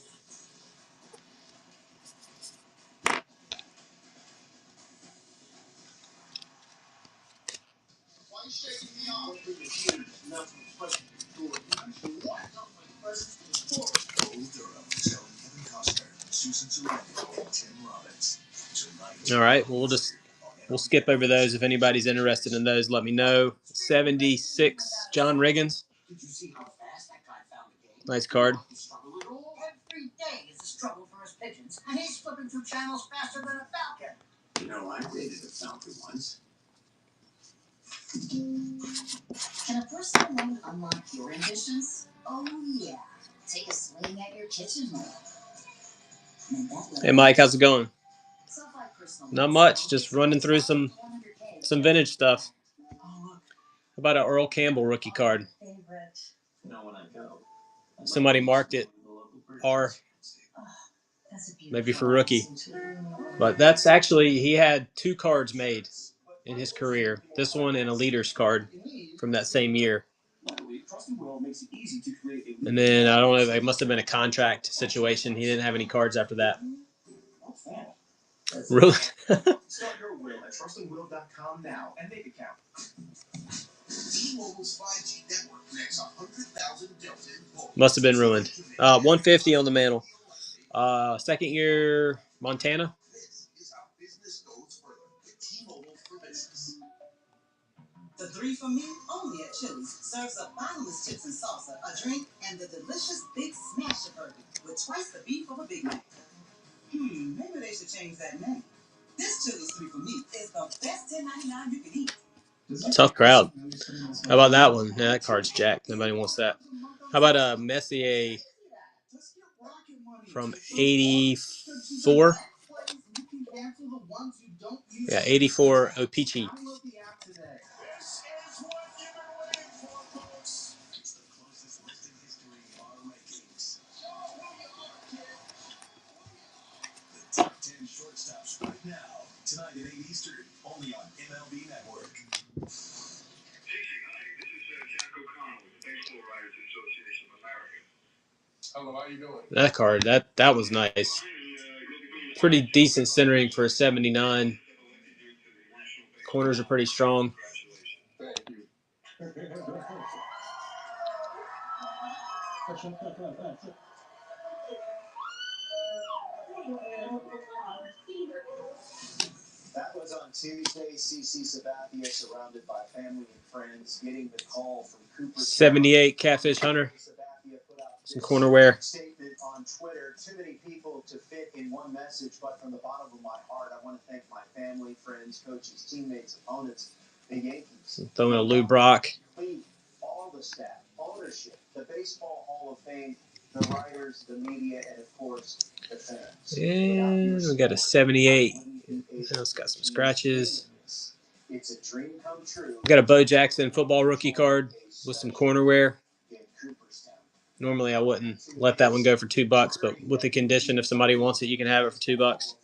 All right. Well, we'll skip over those. If anybody's interested in those, let me know. 76 John Riggins. Nice card. Every day is a struggle for his pigeons, and he's flipping through channels faster than a falcon. You know, I dated a falcon once. Can a personal loan unlock your ambitions? Oh, yeah. Take a swing at your kitchen loan. Hey, Mike, how's it going? Not much. Just running through some vintage stuff. How about an Earl Campbell rookie card? Somebody marked it R, maybe for rookie. But that's actually, he had 2 cards made in his career. This one and a leader's card from that same year. And then, I don't know, it must have been a contract situation. He didn't have any cards after that. Really? Start your will at trustingwill.com now and make it count. T-Mobile's 5G network connects 100,000 Delta. Must have been ruined. 150 on the mantle. Second year Montana. This is how business goes further with T-Mobile for Business. The 3 for Me only at Chili's serves up bottomless chips and salsa, a drink, and the delicious Big Smasher Burger with twice the beef of a Big Mac. Maybe they should change that name. This Chili's 3 for Me is the best $10.99 you can eat. Tough crowd. How about that one? Yeah, that card's jacked. Nobody wants that. How about a Messier from 84? Yeah, 84 Opeachy. Top 10 shortstops right now. Tonight at 8 Eastern, only on MLB Network. Hi, this is Jack O'Connell with the Baseball Writers Association of America. Hello, how you doing? That card, that was nice. Pretty decent centering for a 79. Corners are pretty strong. Thank you. That was on Tuesday. CC Sabathia, surrounded by family and friends, getting the call from Cooper. 78 Catfish Hunter. Some cornerware. Statement on Twitter. Too many people to fit in one message, but from the bottom of my heart, I want to thank my family, friends, coaches, teammates, opponents, the Yankees. Throwing a Lou Brock. All the staff, ownership, the Baseball Hall of Fame, the writers, the media, and of course, the fans. And we got a 78. It's got some scratches. It's a dream come true. We got a Bo Jackson football rookie card with some cornerware. In Cooperstown. Normally I wouldn't let that one go for $2, but with the condition, if somebody wants it, you can have it for $2.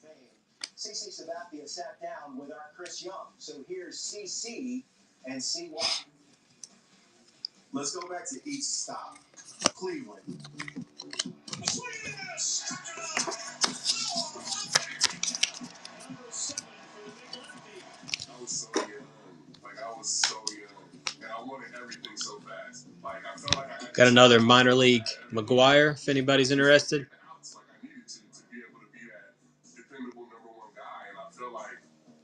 CC Sabathia sat down with our Chris Young. So here's CC and see why. Let's go back to each stop. Cleveland. I was so young. Like, I was so young. And I wanted everything so fast. Like, I felt like I had Got another minor league McGuire, if anybody's interested. like I needed to be able to be that dependable number one guy. And I feel like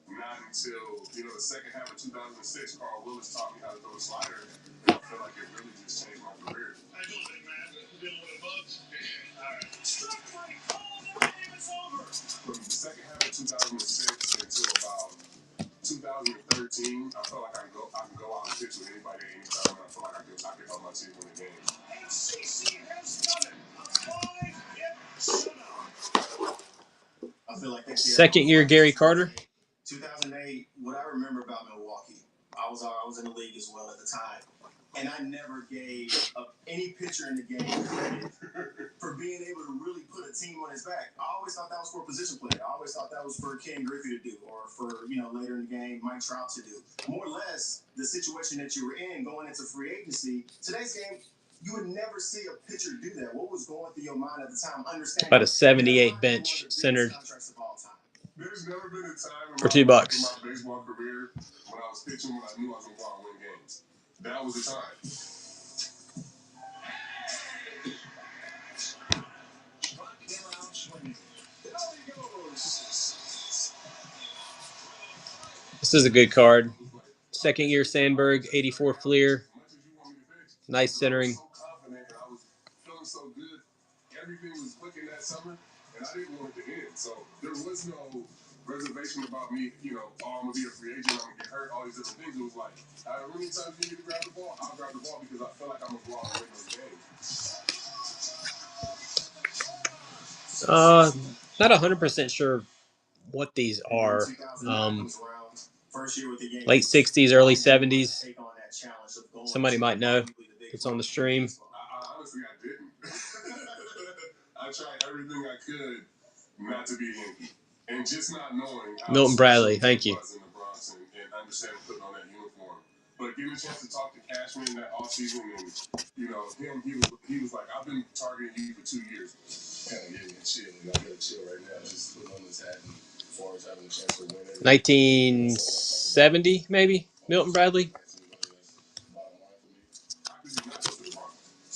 not until, the second half of 2006, Carl Willis taught me how to throw a slider. And I feel like it really just changed my career. I don't think, man. Dealing with a bug. All right. Struck right. Oh, the game is over. From the second half of 2006 until about 2013, I felt like I can go out and pitch with anybody at any time, and I feel like I could help my team win the game. And CC has done it. A 5-hit shutout. I feel like Second year Gary Carter. 2008. What I remember about Milwaukee, I was in the league as well at the time, and I never gave any pitcher in the game credit for being able to really put a team on his back. I always thought that was for a position player. I always thought that was for Ken Griffey to do, or for later in the game Mike Trout to do. More or less, the situation that you were in going into free agency. Today's game, you would never see a pitcher do that. What was going through your mind at the time? Understanding About a 78 bench centered There's never been a time for $2. in my baseball career when I was pitching when I knew I was going to go out and win games. That was the time. This is a good card. Second year Sandberg, 84 Fleer. Nice centering. I was feeling so good. Everything was clicking that summer, and I didn't want it to end. So there was no reservation about me, I'm going to be a free agent, I'm going to get hurt, all these different things. It was like, how many times you need to grab the ball? I'll grab the ball because I feel like I'm going to go out and win those games. Not 100% sure what these are. Late 60s, early 70s. Somebody might know. It's on the stream. Honestly, I didn't. I tried everything I could not to be a Yankee. And just not knowing Milton Bradley, thank you. In the Bronx and understanding putting on that uniform. But getting a chance to talk to Cashman that offseason and, he was like, I've been targeting you for 2 years. Yeah, chill. I gotta chill right now. Just put on this hat and Forrest having a chance to win it. 1970, maybe, Milton Bradley. It's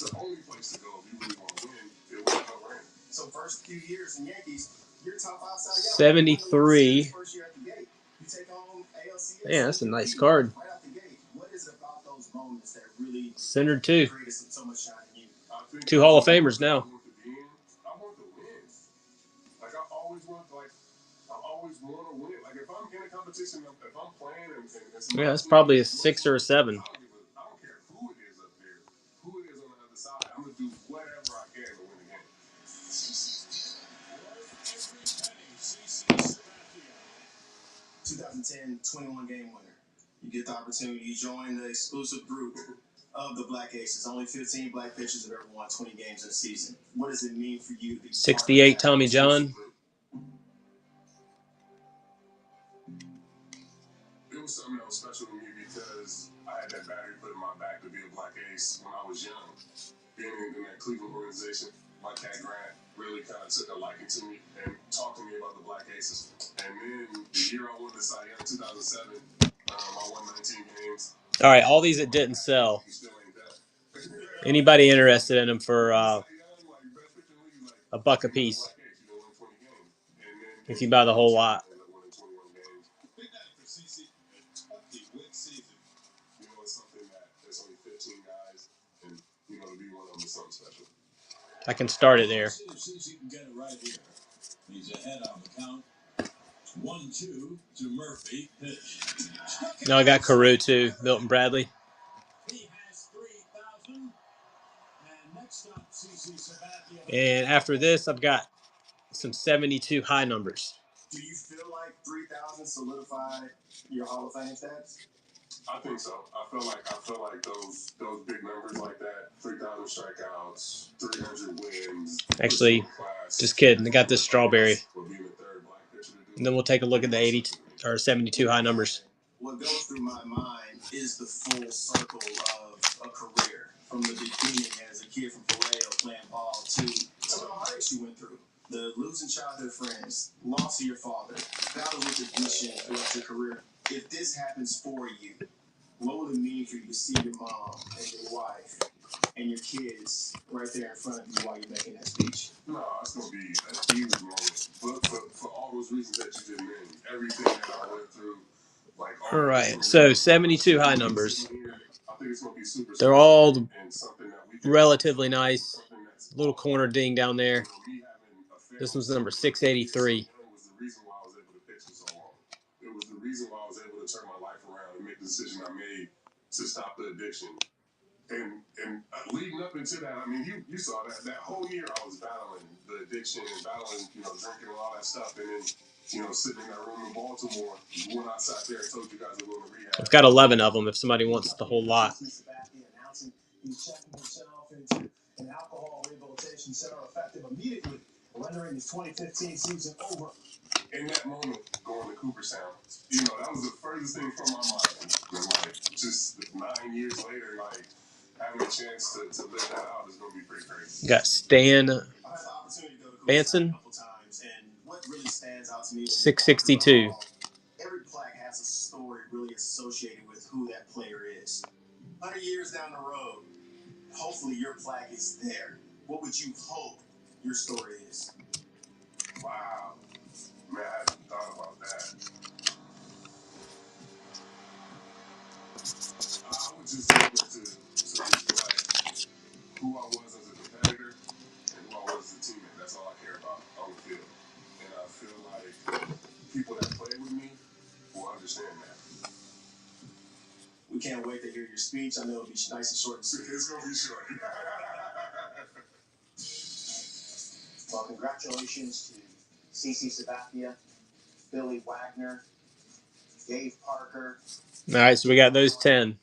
the only place to go if you really want to win. It was no rain. So first few years in Yankees, you're top 5 Cy Young. 73. First year at the gate. You take on ALCS. Yeah, that's a nice card. Right out the gate. What is it about those moments that really centered too? Created so much shine in you? 2 Hall of Famers now. I want to win. Like I always want to win. Like if I'm in a competition, if I'm playing and yeah, it's probably a 6 or a 7. I don't care who it is up there, who it is on the other side. I'm gonna do whatever I can to win the game. 2010 21-game winner. You get the opportunity. You join the exclusive group of the Black Aces. Only 15 black pitchers have ever won 20 games in a season. What does it mean for you to be 68 Tommy John. It was something that was special to me because I had that battery put in my back to be a Black Ace when I was young. Being in that Cleveland organization, my cat Grant really kind of took a liking to me and talked to me about the Black Aces. And then the year I won the Cy Young, 2007, I won 19 games. All right, all these that didn't sell. Anybody interested in them for $1 a piece? If you buy the whole lot. I can start it there. He's ahead on the count. 1-2 to Murphy. No, I got Carew too. Milton Bradley. He has 3,000. And next up, CC Sabathia. And after this, I've got some 72 high numbers. Do you feel like 3,000 solidified your Hall of Fame stats? I think so. I feel like those big numbers like that, 3,000 strikeouts, 300 wins. Actually, just kidding. I got this strawberry. And then we'll take a look at the 80 or 72 high numbers. What goes through my mind is the full circle of a career, from the beginning as a kid from Vallejo playing ball to some of the heartaches you went through, the losing childhood friends, loss of your father, battles with addiction throughout your career. If this happens for you, what would it mean for you to see your mom and your wife and your kids right there in front of you while you're making that speech? No, it's going to be a huge moment. But for all those reasons that you just named, everything that I went through, like all right, so 72 high numbers. I think it's going to be super. They're all relatively nice. Little corner ding down there. This one's number 683. It was the reason why I was able to turn my life around and make the decision I made to stop the addiction. And leading up into that, I mean, you saw that whole year I was battling the addiction and battling, drinking and all that stuff. And then, sitting in that room in Baltimore, when I sat there and told you guys to go to rehab. I've got 11 of them if somebody wants the whole lot. He's checking himself into an alcohol rehabilitation center, effective immediately, rendering his 2015 season over. In that moment, going to Cooperstown, that was the furthest thing from my mind. And just 9 years later, having a chance to live that out is going to be pretty crazy. You got Stan Banson, And what really stands out to me 662. Every plaque has a story really associated with who that player is. 100 years down the road, hopefully your plaque is there. What would you hope your story is? Wow. Man, I hadn't thought about that. I would just want it to reflect who I was as a competitor and who I was as a teammate. That's all I care about on the field. And I feel like people that play with me will understand that. We can't wait to hear your speech. I know it'll be nice and short and sweet. It's going to be short. Well, congratulations to CC Sabathia, Billy Wagner, Dave Parker. All right, so we got those 10.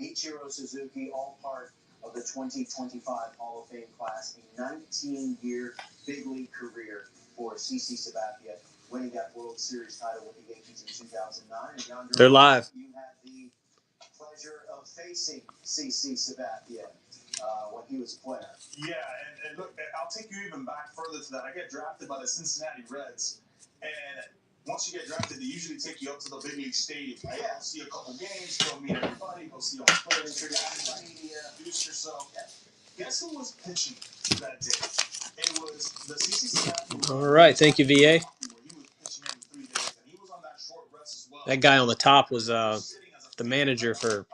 Ichiro Suzuki, all part of the 2025 Hall of Fame class. A 19-year big league career for CC Sabathia, winning that World Series title with the Yankees in 2009. And Yonder, they're live. You had the pleasure of facing CC Sabathia when he was a player. Yeah, and look, I'll take you even back further to that. I get drafted by the Cincinnati Reds, and once you get drafted, they usually take you up to the big league stadium. Right? Yeah, see a couple games, go meet everybody, go see all the players, introduce yourself. Yeah. Guess who was pitching that day? It was the CC Sabathia. All right, thank you, VA. He was pitching every 3 days, and he was on that short rest as well. That guy on the top was the manager for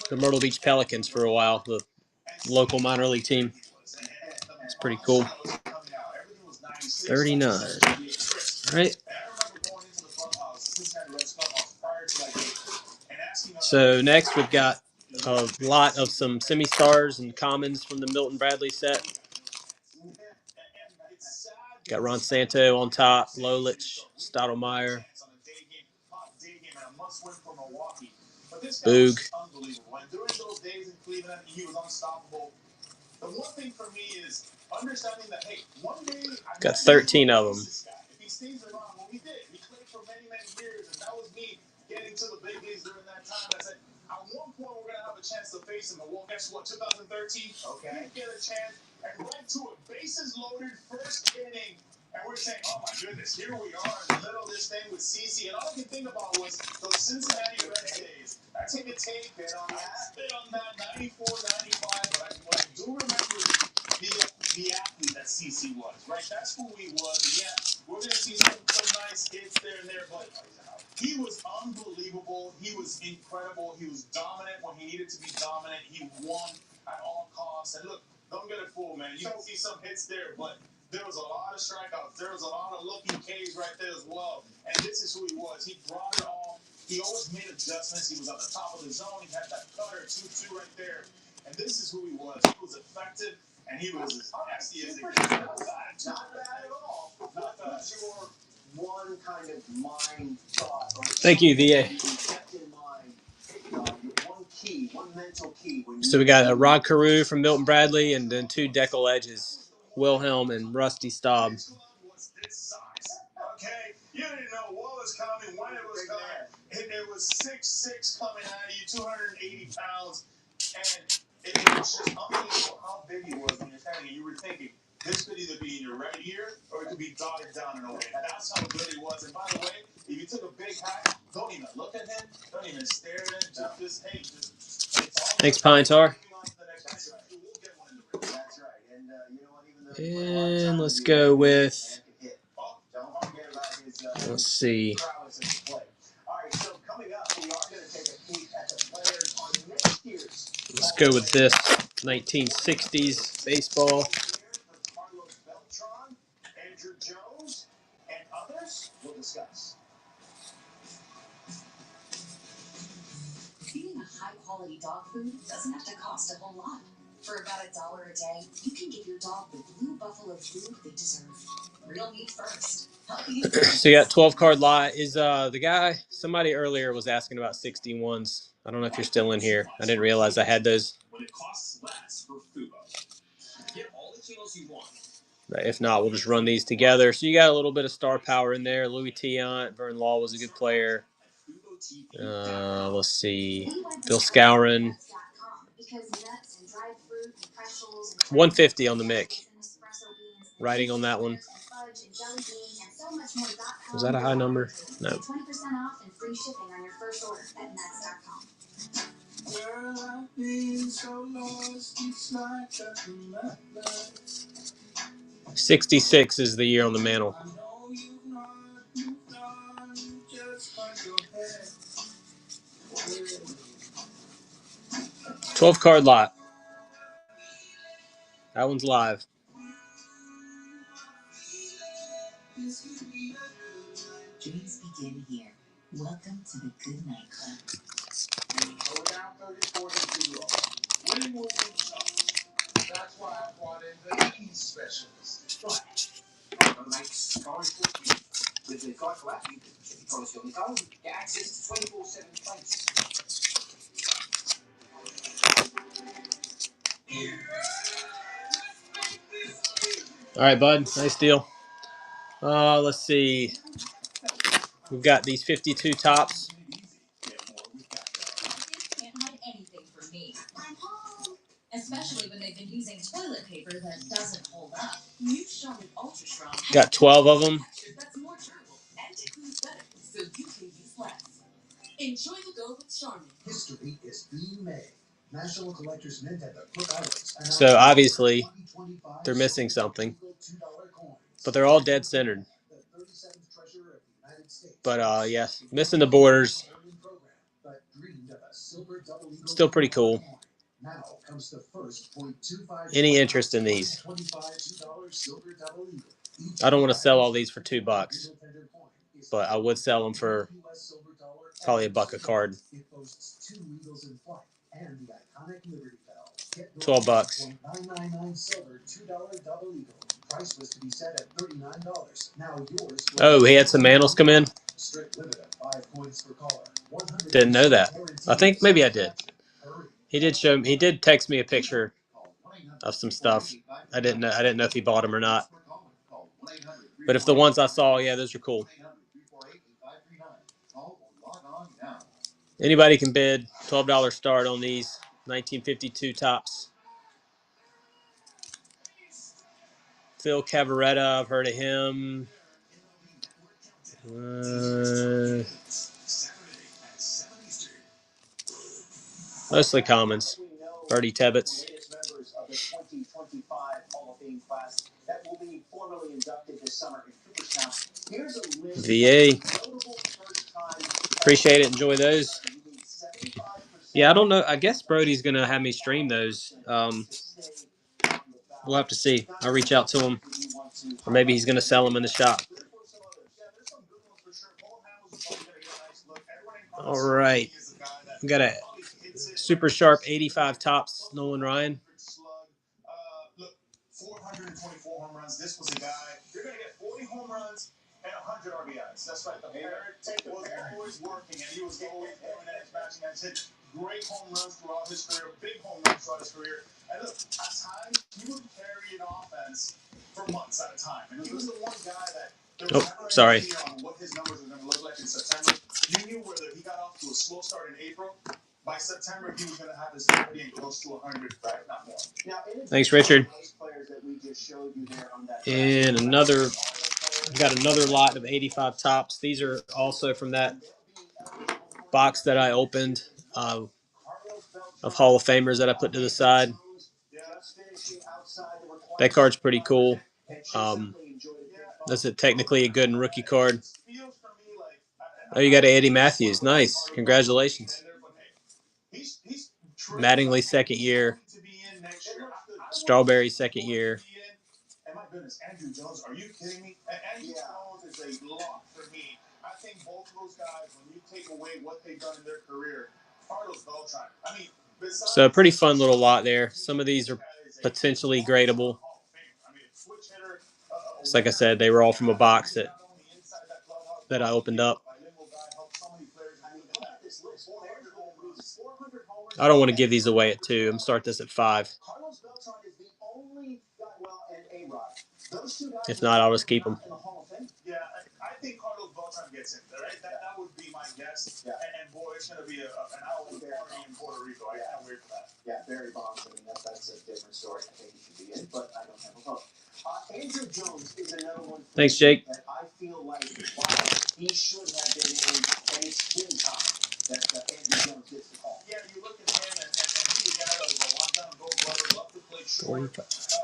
the Myrtle Beach Pelicans for a while, the local minor league team. It's pretty cool. 39. All right. So next we've got a lot of some semi-stars and commons from the Milton Bradley set. Got Ron Santo on top, Lolich, Stottlemyre, Boog. During those days in Cleveland, he was unstoppable. The one thing for me is understanding that, hey, one day Got 13 of them. If he stays around, well, he did. He played for many, many years, and that was me getting to the big leagues during that time. I said, at one point, we're going to have a chance to face him. And well, guess what? 2013, okay, he get a chance, and right to it. Bases loaded, first inning. And we're saying, oh my goodness, here we are in the middle of this thing with CC. And all I could think about was those Cincinnati Reds days. I take a tape, spit on that 94, 95. But what I do remember the athlete that CC was, right? That's who he was. And yeah, we're going to see some nice hits there and there. But he was unbelievable. He was incredible. He was dominant when he needed to be dominant. He won at all costs. And look, don't get it fooled, man. You can see some hits there, but there was a lot of strikeouts. There was a lot of lucky Ks right there as well. And this is who he was. He brought it all. He always made adjustments. He was at the top of the zone. He had that cutter, 2-2 right there. And this is who he was. He was effective, and he was as nasty as it gets. Not bad at all. Not bad. Your one kind of mind thought. Thank you, VA. Kept in mind So we got a Rod Carew from Milton Bradley, and then 2 Deckle Edges, Wilhelm and Rusty Staub. Okay, you didn't know what was coming, when it was coming. It was 6'6" coming at you, 280 pounds, and it was just unbelievable how big he was when you're standing. You were thinking, this could either be in your right ear or it could be dotted down in a way. That's how good he was. And by the way, if you took a big hack, don't even look at him, don't even stare at him. Just hey, just Thanks, Pine Tar. That's right. And you know what? Even And let's go with, let's see. All right, so coming up, we are going to take a peek at the players on next year's. Let's go with this 1960s baseball. Carlos Beltran, Andrew Jones, and others we'll discuss. Feeding a high-quality dog food doesn't have to cost a whole lot. For about $1 a day, you can give your dog the Blue Buffalo food they deserve. Real meat first. So you got 12-card lot. Is the guy, somebody earlier was asking about 61s. I don't know if you're still in here. I didn't realize I had those. When it costs less for Fubo. Get all the channels you want. But if not, we'll just run these together. So you got a little bit of star power in there. Louis Tiant, Vern Law was a good player. Let's see. Bill Scourin. 150 on the Mick. Writing on that one. Was that a high number? No. 20% off and free shipping on your first order at Nets.com. Girl, I've been so lost, it's like a 66 is the year on the mantle. 12-card lot. That one's live. Dreams begin here. Welcome to the Good Night Club. We're down 34-0. Winning will be tough. That's why I brought in the key specialist. Right. Makes cars for with the Geico app, you can get your policy on the go, get access to 24/7 plates. All right, bud. Nice deal. Let's see. We've got these 52 tops. Can't hide anything from me. I'm home. Especially when they've been using toilet paper that doesn't hold up. New Charmin Ultra Strong. Got 12 of them. That's more durable and it cleans better, so you can use less. Enjoy the go with Charmin. History is being made. National Collectors Mint at the Cook Islands. So obviously, they're missing something. But they're all dead centered. But yes, missing the borders. Still pretty cool. Any interest in these? I don't want to sell all these for $2, but I would sell them for probably $1 a card. $12. Oh, he had some Manals come in? Didn't know that. I think maybe I did. He did show me. He did text me a picture of some stuff. I didn't know if he bought them or not. But if the ones I saw, yeah, those are cool. Anybody can bid. $12 start on these 1952 tops. Phil Cavaretta, I've heard of him. Mostly commons. Bertie Tebbets. VA. Appreciate it. Enjoy those. Yeah, I don't know. I guess Brody's going to have me stream those. We'll have to see. I'll reach out to him. Or maybe he's going to sell them in the shop. All right. We got a super sharp 85 tops, Nolan Ryan. 424 home runs. This was a guy. You're going to get 40 home runs and 100 RBIs. That's right. The parrot was always working, and he was always having that expansion. great home runs throughout his career, big home runs throughout his career. And look, at times he would carry an offense for months at a time. And he was the one guy that there was never any idea on what his numbers were going to look like in September. You knew whether he got off to a slow start in April. By September, he was going to have his 30 and close to 100, right? Not more. Now, thanks, Richard. players that we just showed you there on that And another, got another lot of 85 tops. These are also from that box that I opened of Hall of Famers that I put to the side. That card's pretty cool. That's technically a good and rookie card. Oh, you got Eddie Matthews. Nice. Congratulations. Mattingly second year. Strawberry second year. And my goodness, Andrew Jones, are you kidding me? Andrew Jones is a lock for me. I think both of those guys, when you take away what they've done in their career, Carlos Beltran, I mean, so a pretty fun little lot there. Some of these are potentially gradable. So like I said, they were all from a box that I opened up. I don't want to give these away at 2. I'm going to start this at 5. If not, I'll just keep them. Yeah, I think Carlos Beltran gets in there, right? That would be my guess. Yeah. And boy, it's going to be an hour party in Puerto Rico. I can't wait for that. Yeah, Barry Bonds. I mean, that's a different story. I think he should be in, but I don't have a vote. Andrew Jones is another one. Thanks, Jake. That I feel like, wow, he should have been in, and it's spin time that Andrew Jones gets the call. Yeah, you look at him, and he's a guy that was a lockdown gold glover, love to play short,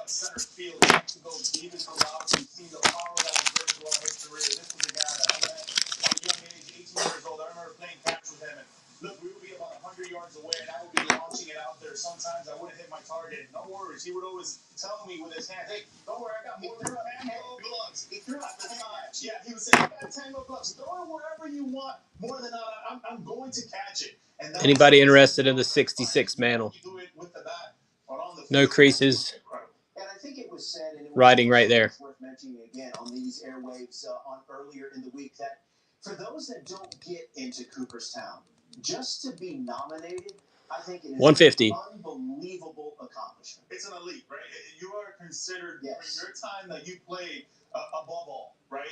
center field, like to go deep into the route. You've seen the power that was there throughout his career. This was a guy that I met at a young age, 18 years old. I remember playing catch with him, and look, we would be about 100 yards away, and I would be launching it out there. Sometimes I wouldn't hit my target. No worries. He would always tell me with his hand, hey, don't worry, I got more than tango gloves. He threw out the match. Yeah, he would say, I got tango gloves. Throw it wherever you want. More than not, I'm going to catch it. And anybody interested in the 66 mantle? No creases. And I think it was said, and it was riding right there. Worth mentioning again on these airwaves on earlier in the week, that for those that don't get into Cooperstown, just to be nominated, I think it is 150. An unbelievable accomplishment. It's an elite, right? You are considered, yes, for your time that you played above all, right?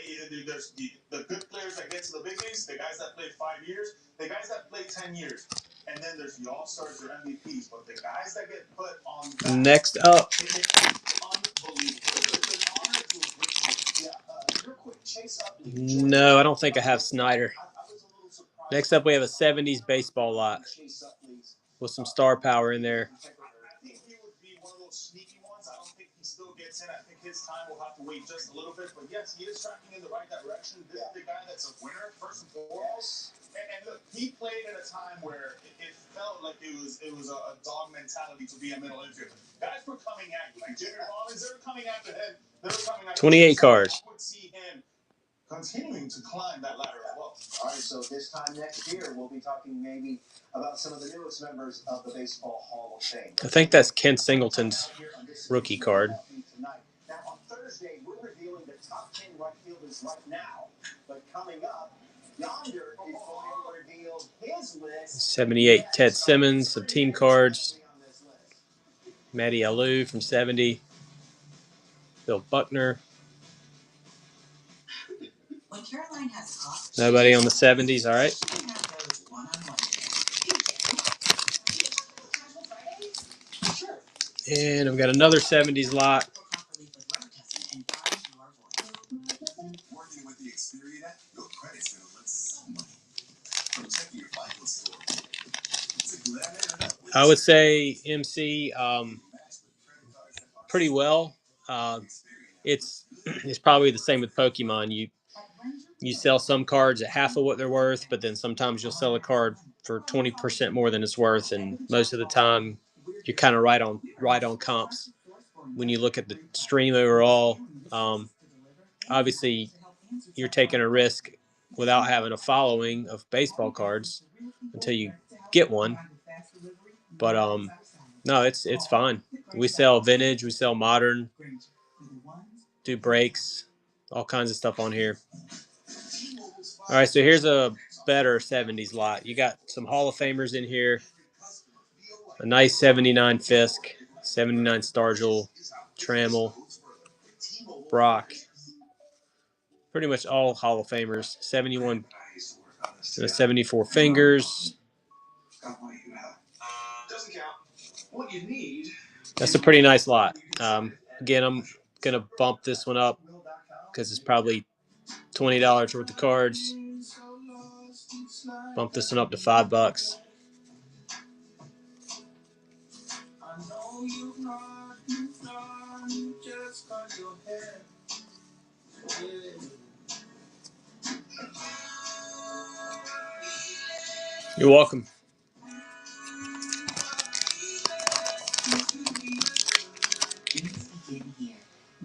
There's the good players that get to the big leagues, the guys that play 5 years, the guys that play 10 years. And then there's the All-Stars or MVPs, but the guys that get put on that, next up. It's unbelievable. It's an honor to appreciate. Yeah, real quick, Chase Utley. No, I don't think I have Snyder. Next up, we have a 70s baseball lot with some star power in there. I think he would be one of those sneaky ones. I don't think he still gets in. I think his time will have to wait just a little bit. But yes, he is tracking in the right direction. This is the guy that's a winner, first and foremost. And look, he played at a time where it felt like it was a dog mentality to be a middle infielder. Guys were coming at you. Like Jimmy Rollins, they were coming after him. They were coming after 28 cards. I would see him continuing to climb that ladder as well. All right, so this time next year, we'll be talking maybe about some of the newest members of the Baseball Hall of Fame. I think that's Ken Singleton's rookie card. Now, on Thursday, we're revealing the top 10 right fielders right now. But coming up, Yonder is going to reveal his list. 78, Ted Simmons, some team cards. Matty Alou from 70. Bill Buckner. Nobody on the 70s, all right. And I've got another 70s lot. I would say MC pretty well. It's probably the same with Pokemon. You sell some cards at half of what they're worth, but then sometimes you'll sell a card for 20% more than it's worth, and most of the time you're kind of right on comps when you look at the stream overall. Obviously, you're taking a risk without having a following of baseball cards until you get one. But no, it's fine. We sell vintage, we sell modern, do breaks, all kinds of stuff on here. All right, so here's a better 70s lot. You got some Hall of Famers in here. A nice 79 Fisk, 79 Stargell, Trammell, Brock. Pretty much all Hall of Famers. 71 and a 74 Fingers. That's a pretty nice lot. Again, I'm going to bump this one up because it's probably $20 worth of cards. Bump this one up to $5. You're welcome.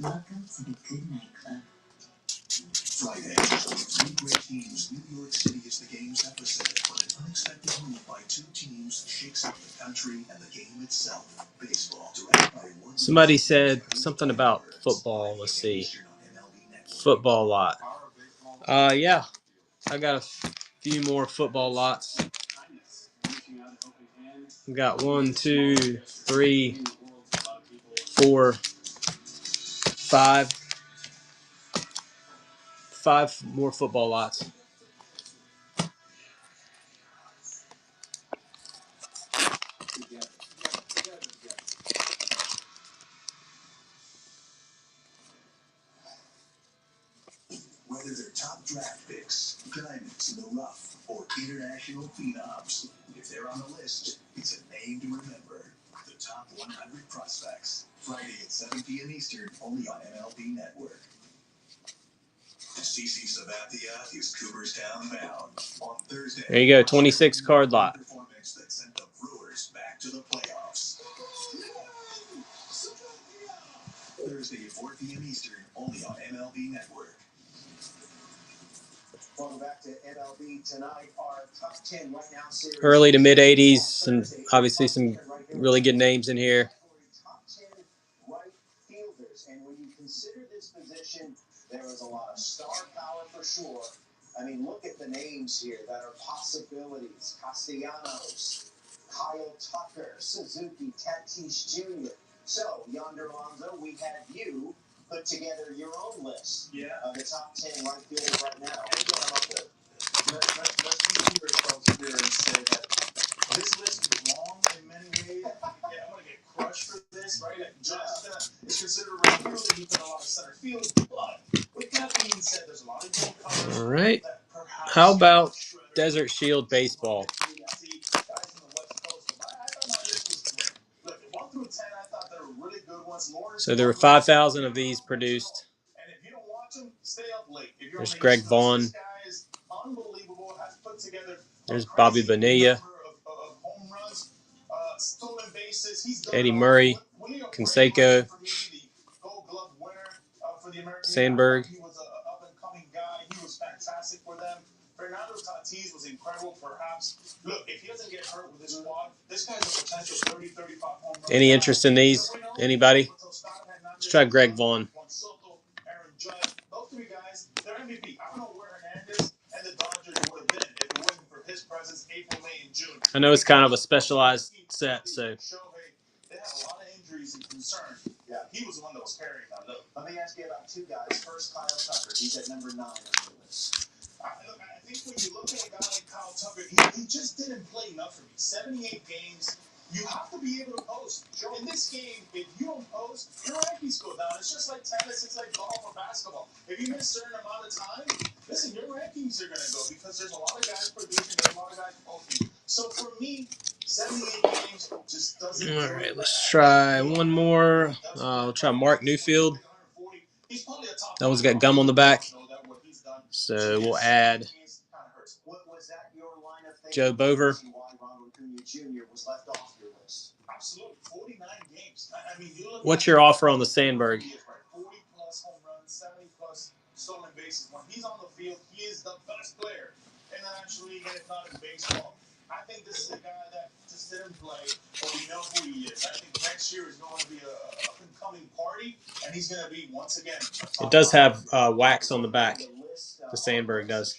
Welcome to the Good Night Club. Friday, three great teams. New York City is the game's epicenter, but an unexpected move by two teams shakes up the country and the game itself. Baseball, directed by one. Somebody said something about football. Let's see. Football lot. Yeah, I got a few more football lots. We got 1, 2, 3, 4, 5. 5 more football lots. Whether they're top draft picks, diamonds in the rough, or international phenoms, if they're on the list, it's a name to remember. The top 100 prospects. Friday at 7 p.m. Eastern, only on MLB Network. CC Sabathia is Cooperstown bound on Thursday. There you go, 26 card lot. Performance that sent the Brewers back to the playoffs. Thursday at 4 p.m. Eastern, only on MLB Network. Welcome back to MLB tonight. Our top 10 right now series. Early to mid 80s, and obviously some really good names in here. Top 10 right fielders, and when you consider this position, there is a lot of star power for sure. I mean, look at the names here that are possibilities. Castellanos, Kyle Tucker, Suzuki, Tatis Jr. So, Yonder Alonso, we had you put together your own list of the top 10 right fielders right now. Let's be clear, folks, here and say that this list is wrong in many ways. I'm going to get crushed for this, right? Justin is considered a right fielder. He put a lot of center field. But with that being said, there's a lot of young colors. All right. How about Desert Shield Baseball? So there were 5,000 of these produced. There's Greg Vaughn. There's Bobby Bonilla. Eddie Murray. Canseco. Sandberg. He was an up-and-coming guy. He was fantastic for them. Fernando Tatis was incredible, perhaps. Look, if he doesn't get hurt with this squad, this guy's a potential 30, 35 home runs. Any interest in these? Anybody? Let's try Greg Vaughn. Those three guys, they're MVP. I don't know where Hernandez and the Dodgers would have been if it wasn't for his presence April, May, and June. I know it's kind of a specialized set, so. They had a lot of injuries and concerns. Yeah, he was the one that was carrying them. Look, let me ask you about two guys. First, Kyle Tucker. He's at number 9 on the list. Look, I think when you look at a guy like Kyle Tucker, he just didn't play enough for me. 78 games. You have to be able to post. In this game, if you don't post, your rankings go down. It's just like tennis. It's like golf or basketball. If you miss a certain amount of time, listen, your rankings are going to go because there's a lot of guys producing. There's a lot of guys posting. So for me, 78 games just doesn't. All right, let's try one more. We'll try Mark Newfield. That one's got gum on the back. So we'll add Joe Bover. What's your offer on the Sandberg? 40 plus home runs, 70 plus stolen bases. When he's on the field, he is the best player in the National League, and if not in baseball. I think this is a guy that just didn't play, but we know who he is. I think next year is going to be a up-and-coming party, and he's going to be, once again, it does have wax on the back. The Sandberg does.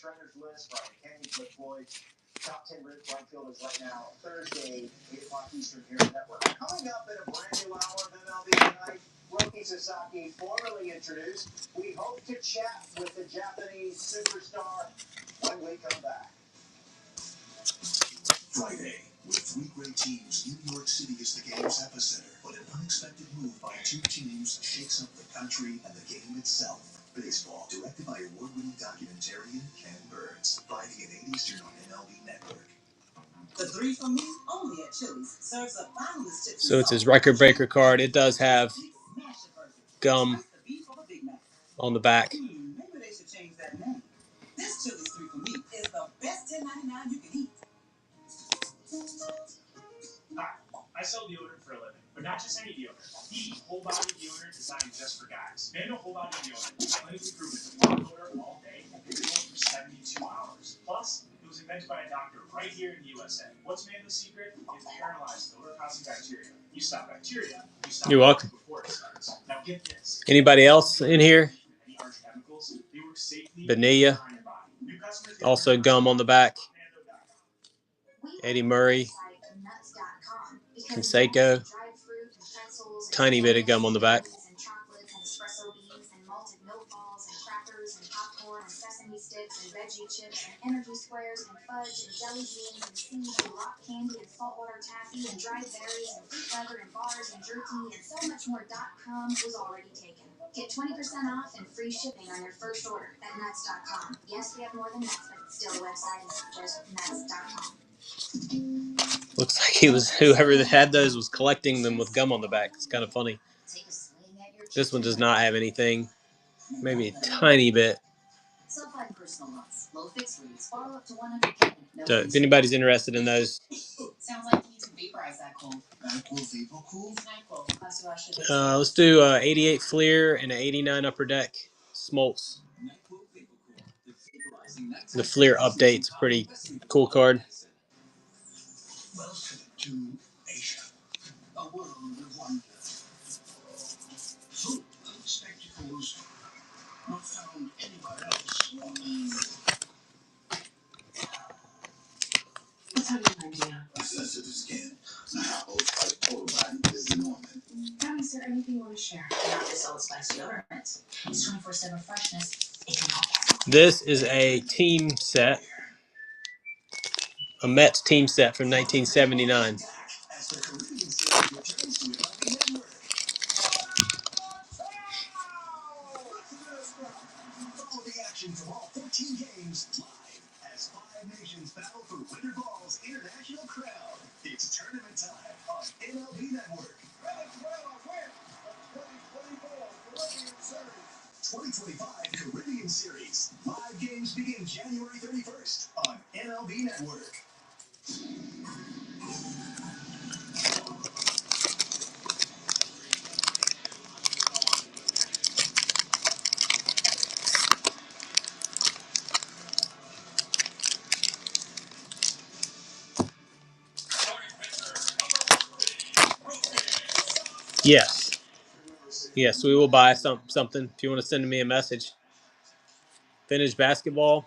top 10 ranked right fielders right now. Thursday, 8 o'clock Eastern here on the network. Coming up in a brand new hour of MLB tonight, Roki Sasaki, formerly introduced. We hope to chat with the Japanese superstar when we come back. Friday, with three great teams, New York City is the game's epicenter. But an unexpected move by two teams shakes up the country and the game itself. Baseball, directed by award-winning documentarian Ken Burns. Friday at 8 Eastern on MLB Network. The three from me, only at Chili's, serves a bottomless chip. So it's his record breaker card. It does have gum on the back. Maybe they should change that name. This Chili's 3 for me is the best $10.99 you can eat. Hi, I sell deodorant for a living, but not just any deodorant. The whole body deodorant designed just for guys. Mando whole body deodorant is clinically proven to bond odor all day and keep it going for 72 hours. Plus, it was invented by a doctor right here in the USA. What's Mando's secret? It paralyzes odor-causing bacteria. You stop bacteria, you stop. You're welcome. Before it starts. Now get this. Anybody else in here? Any harsh chemicals, they work safely Vanilla. on your body. New customers get Also gum on the back. Eddie Murray. Conseco. Tiny bit of gum on the back. Sesame sticks and veggie chips and energy squares and fudge and jelly beans and seeds and rock candy and saltwater taffy and dried berries and fruit leather and bars and jerky and so much more. .com was already taken. Get 20% off and free shipping on your first order at nuts.com. Yes, we have more than nuts, but still the website is just nuts.com. Looks like he was, whoever had those was collecting them with gum on the back. It's kind of funny. This one does not have anything. Maybe a tiny bit. So if anybody's interested in those, Sounds like you need to vaporize that cold. let's do 88 Fleer and an 89 Upper Deck Smoltz. The Fleer update's a pretty cool card. Welcome to Asia, a world of wonder. Food and spectacles not found anywhere else. Let's have an idea. A sensitive skin, an apple like total body is the normal. Is there anything you want to share? Not this old spice deodorant. It's 24/7 freshness. It can help. This is a team set. A Mets team set from 1979. Follow the action from all 14 games live as 5 nations battle for Winter Ball's international crowd. It's tournament time on MLB Network. 2025 Caribbean Series. 5 games begin January 31st on MLB Network. Yes. Yes, we will buy something if you want to send me a message. Vintage basketball.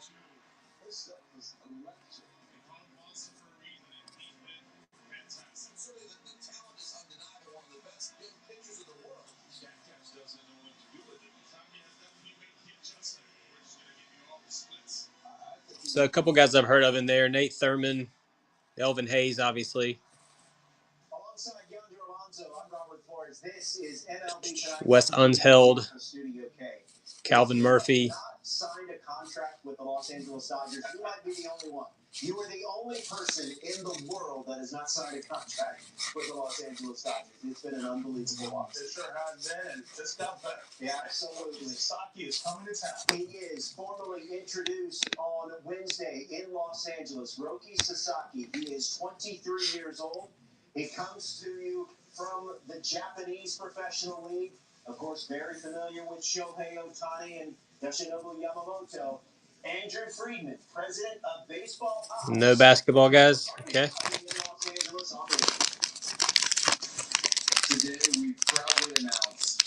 So a couple guys I've heard of in there. Nate Thurman, Elvin Hayes, obviously. Alongside Yonder Alonso, I'm Robert Flores. This is MLB Tonight. Wes Unseld, Studio K. Calvin Murphy. Not signed a contract with the Los Angeles Dodgers. You might be the only one. You are the only person in the world that has not signed a contract with the Los Angeles Dodgers. It's been an unbelievable loss. It sure has been, and it just got better. Yeah, absolutely. Sasaki is coming to town. He is formally introduced on Wednesday in Los Angeles. Roki Sasaki. He is 23 years old. He comes to you from the Japanese Professional League. Of course, very familiar with Shohei Ohtani and Yoshinobu Yamamoto. Andrew Friedman, president of Baseball Ops. No basketball guys. Okay. Today, we proudly announce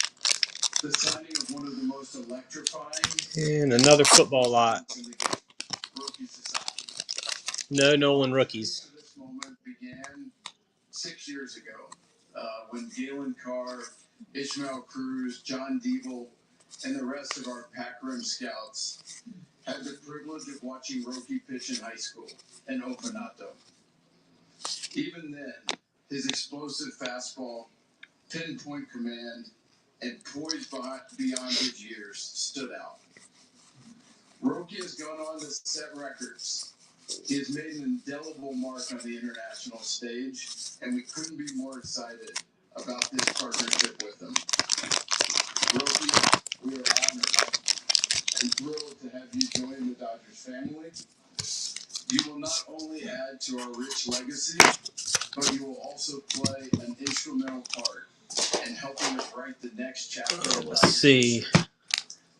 the signing of one of the most electrifying And another football lot. in the game, Roki Sasaki. No Nolan rookies. This moment began 6 years ago when Galen Carr, Ishmael Cruz, John Diebel, and the rest of our Pac Rim scouts had the privilege of watching Roki pitch in high school in Opanato. Even then, his explosive fastball, pinpoint command, and poise beyond his years stood out. Roki has gone on to set records. He has made an indelible mark on the international stage, and we couldn't be more excited about this partnership with him. Roki, we are honored and thrilled to have you join the Dodgers family. You will not only add to our rich legacy, but you will also play an instrumental part in helping us write the next chapter of Let's Dodgers see. history.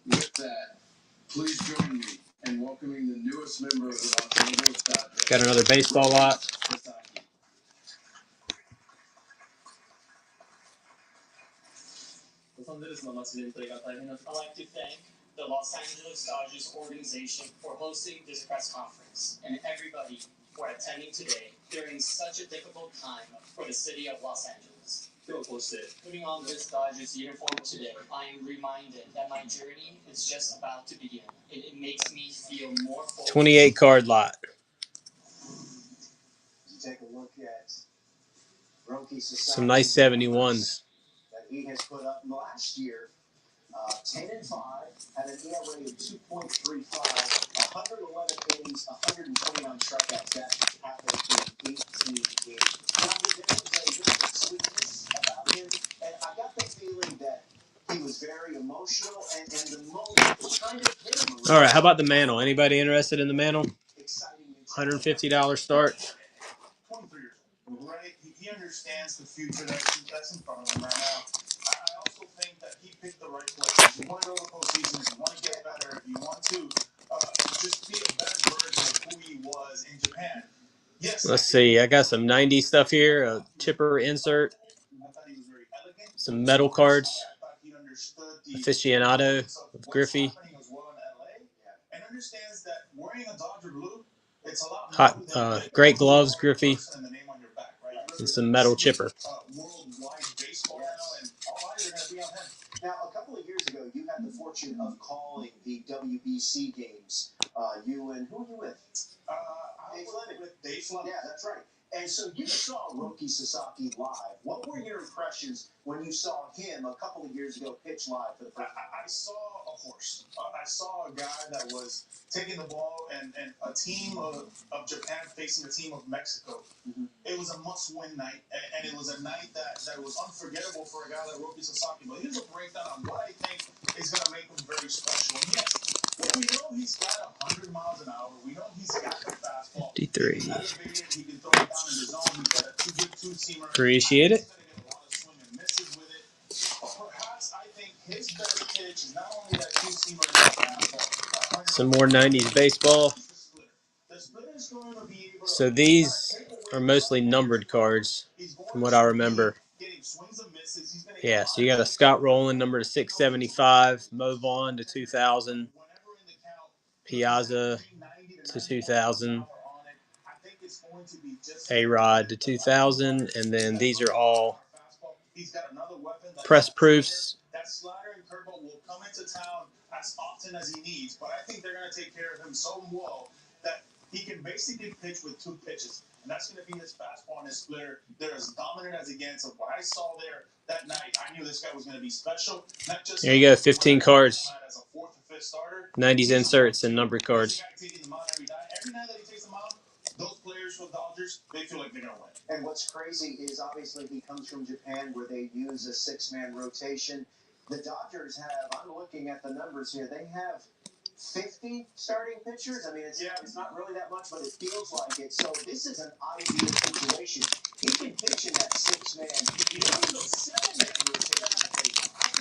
With that, please join me in welcoming the newest member of the Los Angeles Dodgers. Got another baseball lot. Sasaki. I'd like to thank the Los Angeles Dodgers organization for hosting this press conference and everybody for attending today during such a difficult time for the city of Los Angeles. Putting on this Dodgers uniform today, I am reminded that my journey is just about to begin. It makes me feel more focused. 28 card lot. You take a look at Roki Some nice 71s. that he has put up last year. 10-5, had an ERA of 2.35, 111 innings, 129 strikeouts. That happened in 18 games. Now, there's a sweetness about him, and I got the feeling that he was very emotional, and the moment kind of hit him. All right, how about the mantle? Anybody interested in the mantle? Exciting. $150 start. 23 years old, right? He understands the future that's in front of him right now. I also think that he picked the right players. If you want to go to the postseason, if you want to get better, if you want to just be a better version of who he was in Japan. Yes. Let's see. I got some 90 stuff here. A chipper insert. I thought he was very elegant. Some metal cards. I thought he understood the Aficionado of Griffey. happening as well in LA, and understands that wearing a Dodger blue, it's a lot Hot, more than great gloves, Griffey. and the name on your back, right? And some metal chipper. Worldwide baseball now, and all eyes are going to be on him. Now, a couple of years ago, you had the fortune of calling the WBC games. You and who were you with? I was with Dave Fleming. Yeah, that's right. And so you saw Roki Sasaki live. What were your impressions when you saw him a couple of years ago pitch live for the first time? I saw a horse. I saw a guy that was taking the ball and a team of Japan facing a team of Mexico. Mm-hmm. It was a must-win night, and it was a night that was unforgettable for a guy like Roki Sasaki. But here's a breakdown on what I think is going to make him very special. And yes, well, we know he's got 100 miles an hour. We know he's got the fastball. 53. He can throw it down in the zone. He's got a good two-seamer. Appreciate it. He's going to get a lot of swing and misses with it. But perhaps I think his best pitch is not only that two-seamer and that fastball. Some more 90s baseball. So these are mostly numbered cards from what I remember. Yeah, so you got a Scott Rowland number to 675, Mo Vaughn to 2000, Piazza to 2000, A-Rod to 2000, and then these are all press proofs. That slider and curveball will come into town as often as he needs, but I think they're going to take care of him so well that he can basically pitch with two pitches, and that's going to be his fastball and his splitter. They're as dominant as he gets. So what I saw there that night, I knew this guy was going to be special. Not just there you go, 15 cards, as a fourth or fifth starter. 90s inserts and numbered cards. Taking them out every night that he takes them out, those players for the Dodgers, they feel like they're going to win. And what's crazy is obviously he comes from Japan where they use a six-man rotation. The Dodgers have, I'm looking at the numbers here, they have 50 starting pitchers. I mean, it's not really that much, but it feels like it. So this is an ideal situation. He can pitch in that six-man, seven-man rotation. I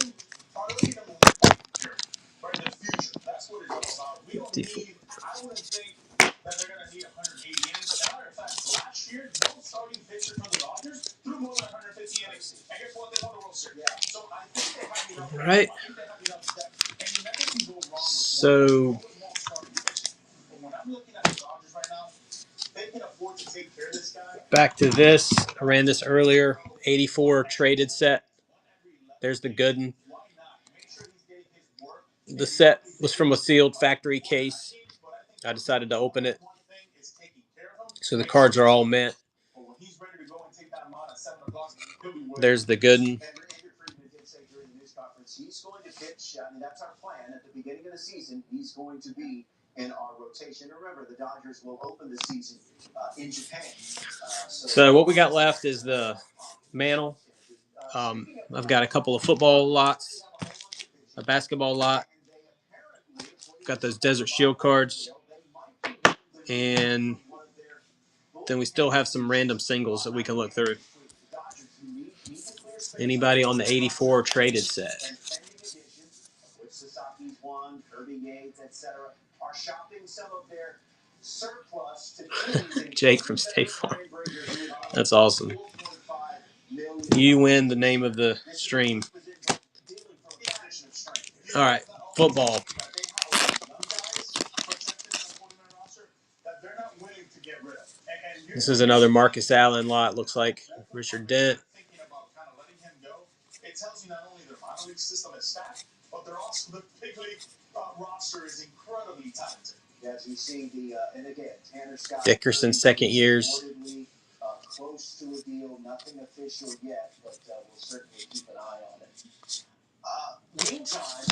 think already number one here, right in the future. That's what it's all about. We don't need, I wouldn't think that they're going to need 180 innings. As a matter of fact, last year, no starting pitcher for the Dodgers threw more than 150 innings. And guess what? They won the World Series. Yeah. So I think they have enough. Right. I think they have enough depth. And you never can go wrong with So one starting pitcher. But when I'm looking at the Dodgers right now, they Back to this. I ran this earlier. 84 traded set. There's the good one. The set was from a sealed factory case. I decided to open it. So the cards are all mint. There's the good one. He's going to pitch. I mean, that's our plan. At the beginning of the season, he's going to be in our rotation. Remember, the Dodgers will open the season in Japan. So what we got left is the mantle. I've got a couple of football lots, a basketball lot. Got those Desert Shield cards. And then we still have some random singles that we can look through. Anybody on the 84 traded set? Jake from State Farm. That's awesome. You win the name of the stream. All right, football. This is another Marcus Allen lot. Looks like Richard Dent. It tells you not only their minor league system is stacked, but they're also the big league roster is incredibly talented. As you see the and again, Tanner Scott Dickerson second years. Close to a deal, nothing official yet, but we'll certainly keep an eye on it. Meantime,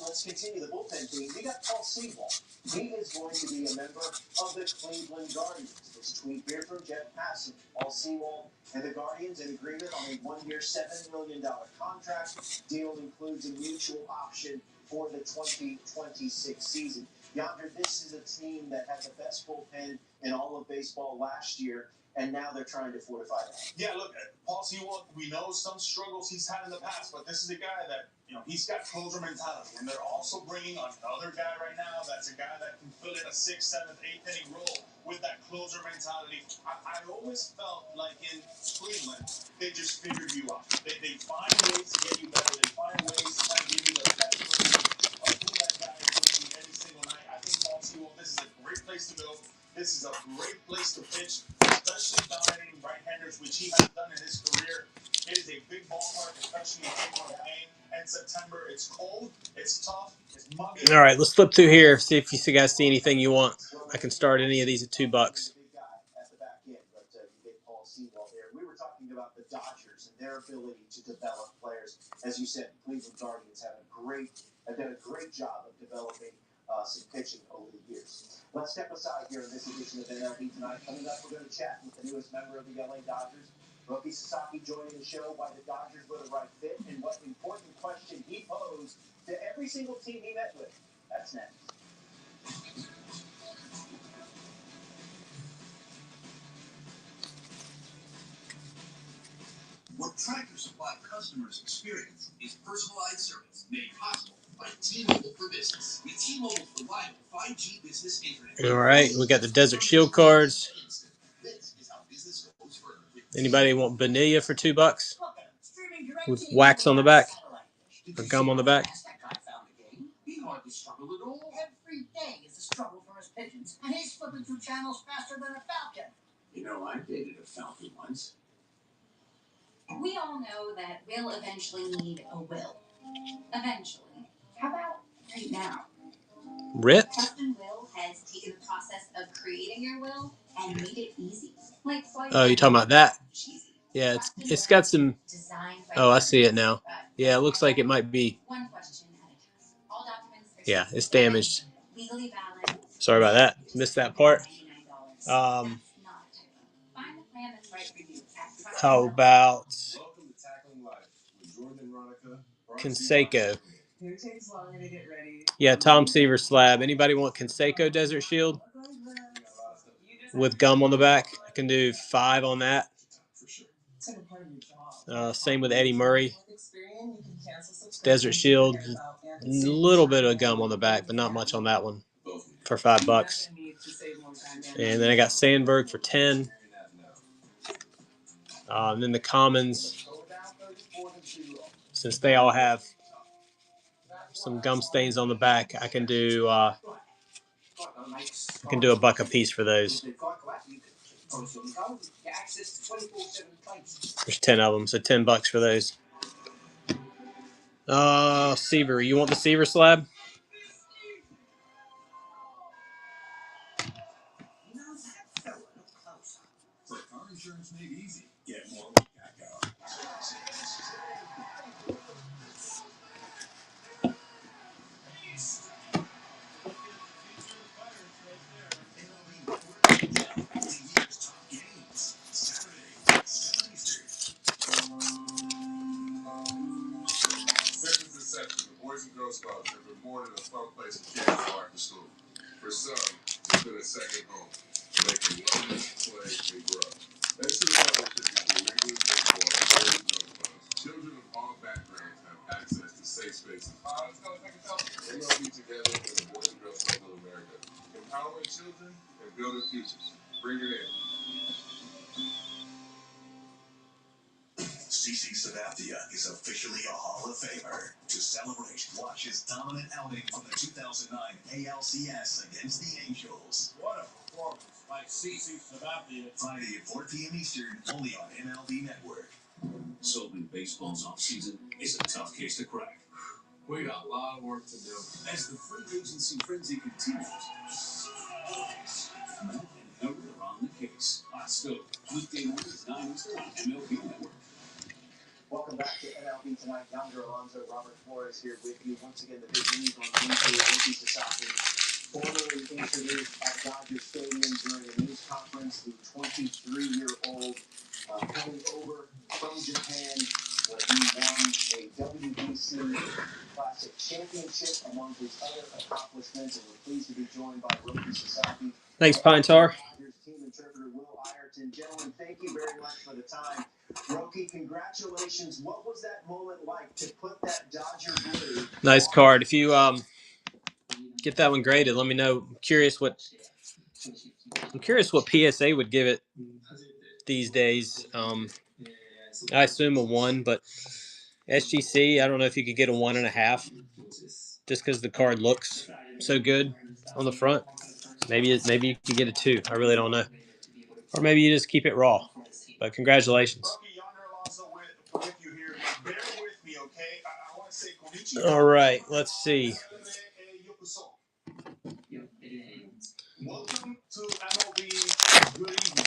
let's continue the bullpen theme. We got Paul Sewell. He is going to be a member of the Cleveland Guardians. This tweet here from Jeff Passan. Paul Sewell and the Guardians in agreement on a one-year, $7 million contract. Deal includes a mutual option for the 2026 season. Yonder, this is a team that had the best bullpen in all of baseball last year, and now they're trying to fortify that. Yeah, look, Paul Sewell, we know some struggles he's had in the past, but this is a guy that, he's got closer mentality. And they're also bringing another guy right now that's a guy that can fill in a 6th, 7th, 8th inning role with that closer mentality. I always felt like in Cleveland, they just figured you out. They find ways to get you better. They find ways to kind of give you the best version of who that guy is going to be every single night. I think Paul Sewell, this is a great place to go. This is a great place to pitch, especially dominating right-handers, which he has done in his career. It is a big ballpark, especially in April, May, and September. It's cold, it's tough, it's muggy. All right, let's flip through here. See if you guys see anything you want. I can start any of these at $2. At the back end, but you get Paul Sewell there. We were talking about the Dodgers and their ability to develop players. As you said, Cleveland Guardians have done a great job of developing some pitching over the years. Let's step aside here in this edition of MLB Tonight. Coming up, we're going to chat with the newest member of the LA Dodgers, Roki Sasaki, joining the show, why the Dodgers were the right fit, and what important question he posed to every single team he met with. That's next. What Tractor Supply customers experience is personalized service made possible by T-Mobile for Business. With T-Mobile's reliable 5G business internet. All right, we got the Desert Shield cards. This is how business goes further. Anybody want vanilla for $2 with wax on the back or gum on the back? He hardly struggled at all. Every day is a struggle for his pigeons, and he's flipping through channels faster than a falcon. I dated a falcon once. We all know that we'll eventually need a will. Eventually. How about right now? Ripped? Captain Will has taken the process of creating your will and made it easy. Like Oh, you're talking about that? Yeah, it's got some. Oh, I see it now. Yeah, it looks like it might be. One question at a time. All documents are Yeah, it's damaged. legally valid. Sorry about that. Missed that part. How about Conseco? Yeah, Tom Seaver slab. Anybody want Conseco Desert Shield with gum on the back? I can do 5 on that. Same with Eddie Murray. Desert Shield, a little bit of gum on the back, but not much on that one for $5. And then I got Sandberg for 10. And then the commons, since they all have some gum stains on the back, I can do $1 a piece for those. There's 10 of them, so $10 for those. Seaver. You want the Seaver slab? For car insurance made easy, get more Geico. Since its inception, the Boys and Girl Scouts have been more than a fun place for kids to walk to school. For some, it's been a second home, where they can learn, play, and grow. Thanks to the partnership between Major League Baseball and Boys and Girl Scouts, children of all backgrounds have access to safe spaces. Let's go take a selfie. MLB together in the Boys and Girl Scouts of America, empowering children and building futures. Bring it in. CC Sabathia is officially a Hall of Famer. To celebrate, watch his dominant outing from the 2009 ALCS against the Angels. What a performance by CC Sabathia. Friday at 4 p.m. Eastern, only on MLB Network. Solving baseball's offseason is a tough case to crack. We got a lot of work to do. As the free agency frenzy continues, Matt and Howard are on the case. Let's go. Weekday night at 9 Eastern on MLB Network. Welcome back to MLB Tonight. Yonder Alonso, Robert Flores here with you. Once again, the big news on Wednesday, Roki Sasaki, formally introduced at Dodger Stadium during a news conference. The 23-year-old coming over from Japan, where he won a WBC Classic Championship among his other accomplishments. And we're pleased to be joined by Roki Sasaki. Thanks, Pine Tar. Dodgers team interpreter Will Ireton. Gentlemen, thank you very much for the time. Roki, congratulations. What was that moment like to put that Dodger blue? Nice card. If you get that one graded, let me know. I'm curious what PSA would give it these days. I assume a 1, but SGC, I don't know if you could get a 1.5, just because the card looks so good on the front. Maybe you could get a 2. I really don't know, or maybe you just keep it raw. But congratulations. All right, let's see. Welcome to MLB. Good evening.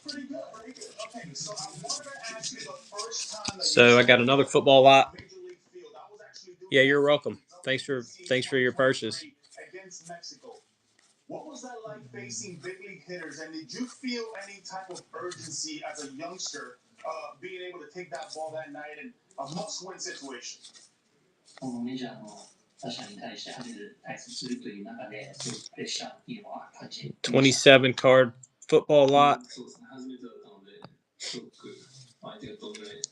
Pretty good, pretty good. Okay, so I wanted to ask you the first time that So I got another football lot. Major League Field. I was actually doing Yeah, you're welcome. Thanks for your purchase. against Mexico. What was that like facing big league hitters, and did you feel any type of urgency as a youngster being able to take that ball that night in a must-win situation? メジャーの打者に対して対戦するという中で、そういうプレッシャーっていうのは感じ27 card football lot. そうですね、初めてだったので、すごく相手がどんぐらい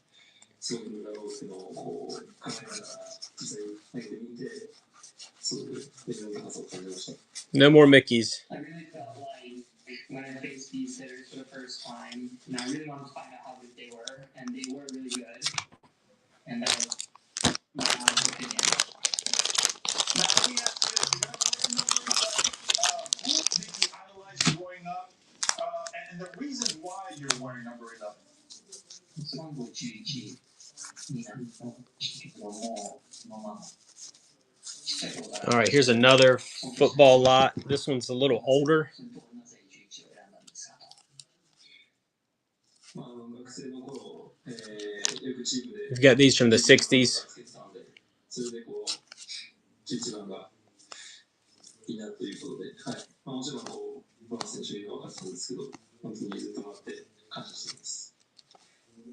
強いんだろうっていうのをこう考えながら実際に投げてみて、すごくレベルの高さを感じました。No more Mickeys. I really felt like when I faced these hitters for the first time, and I really wanted to find out how good they were, and they were really good. And that was my honest opinion. Now, let me ask you this. You're not going to remember, but who did you idolize growing up? And the reason why you're wearing number 11? 背番号11になると、けどもう、そのまま。All right, here's another football lot. This one's a little older. We've got these from the 60s.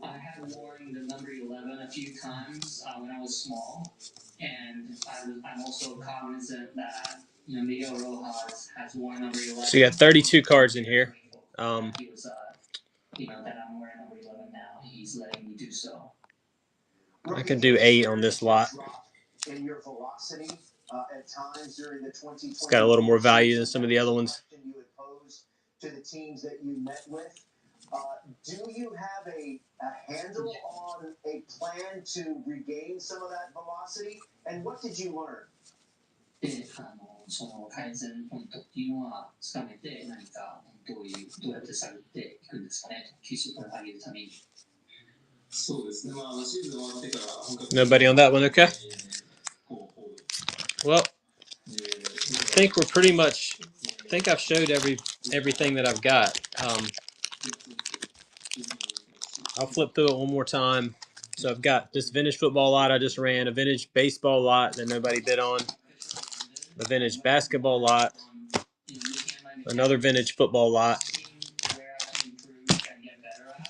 I had worn the number 11 a few times when I was small, and I'm also cognizant that Miguel Rojas has worn number 11. So you got 32 cards in here. He was, that I'm wearing number 11 now. He's letting me do so. I could do 8 on this lot. In your velocity at times during the 2020. It's got a little more value than some of the other ones. You had posed to the teams that you met with. Do you have a handle on a plan to regain some of that velocity? And what did you learn? で、その改善ポイントっていうのはつかめて何かどうやって探っていくんですかね、球速を上げるために。そうですね。まあ、シーズン終わってから本格的に Nobody on that one, okay? Well, I think we're pretty much. I think I've showed everything that I've got. I'll flip through it one more time. So I've got this vintage football lot I just ran, a vintage baseball lot that nobody bid on, a vintage basketball lot, another vintage football lot,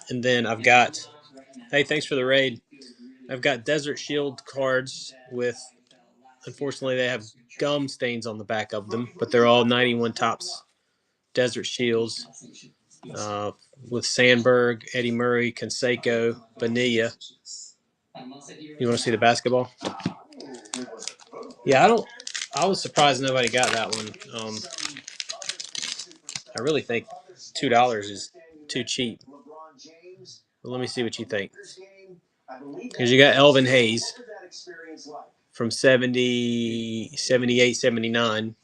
and then I've got. Hey, thanks for the raid. I've got Desert Shield cards with. Unfortunately, they have gum stains on the back of them, but they're all 91 tops Desert Shields with Sandberg, Eddie Murray, Canseco, Bonilla. You want to see the basketball? Yeah, I was surprised nobody got that one. I really think $2 is too cheap. But let me see what you think. Because you got Elvin Hayes from 70, 78, 79.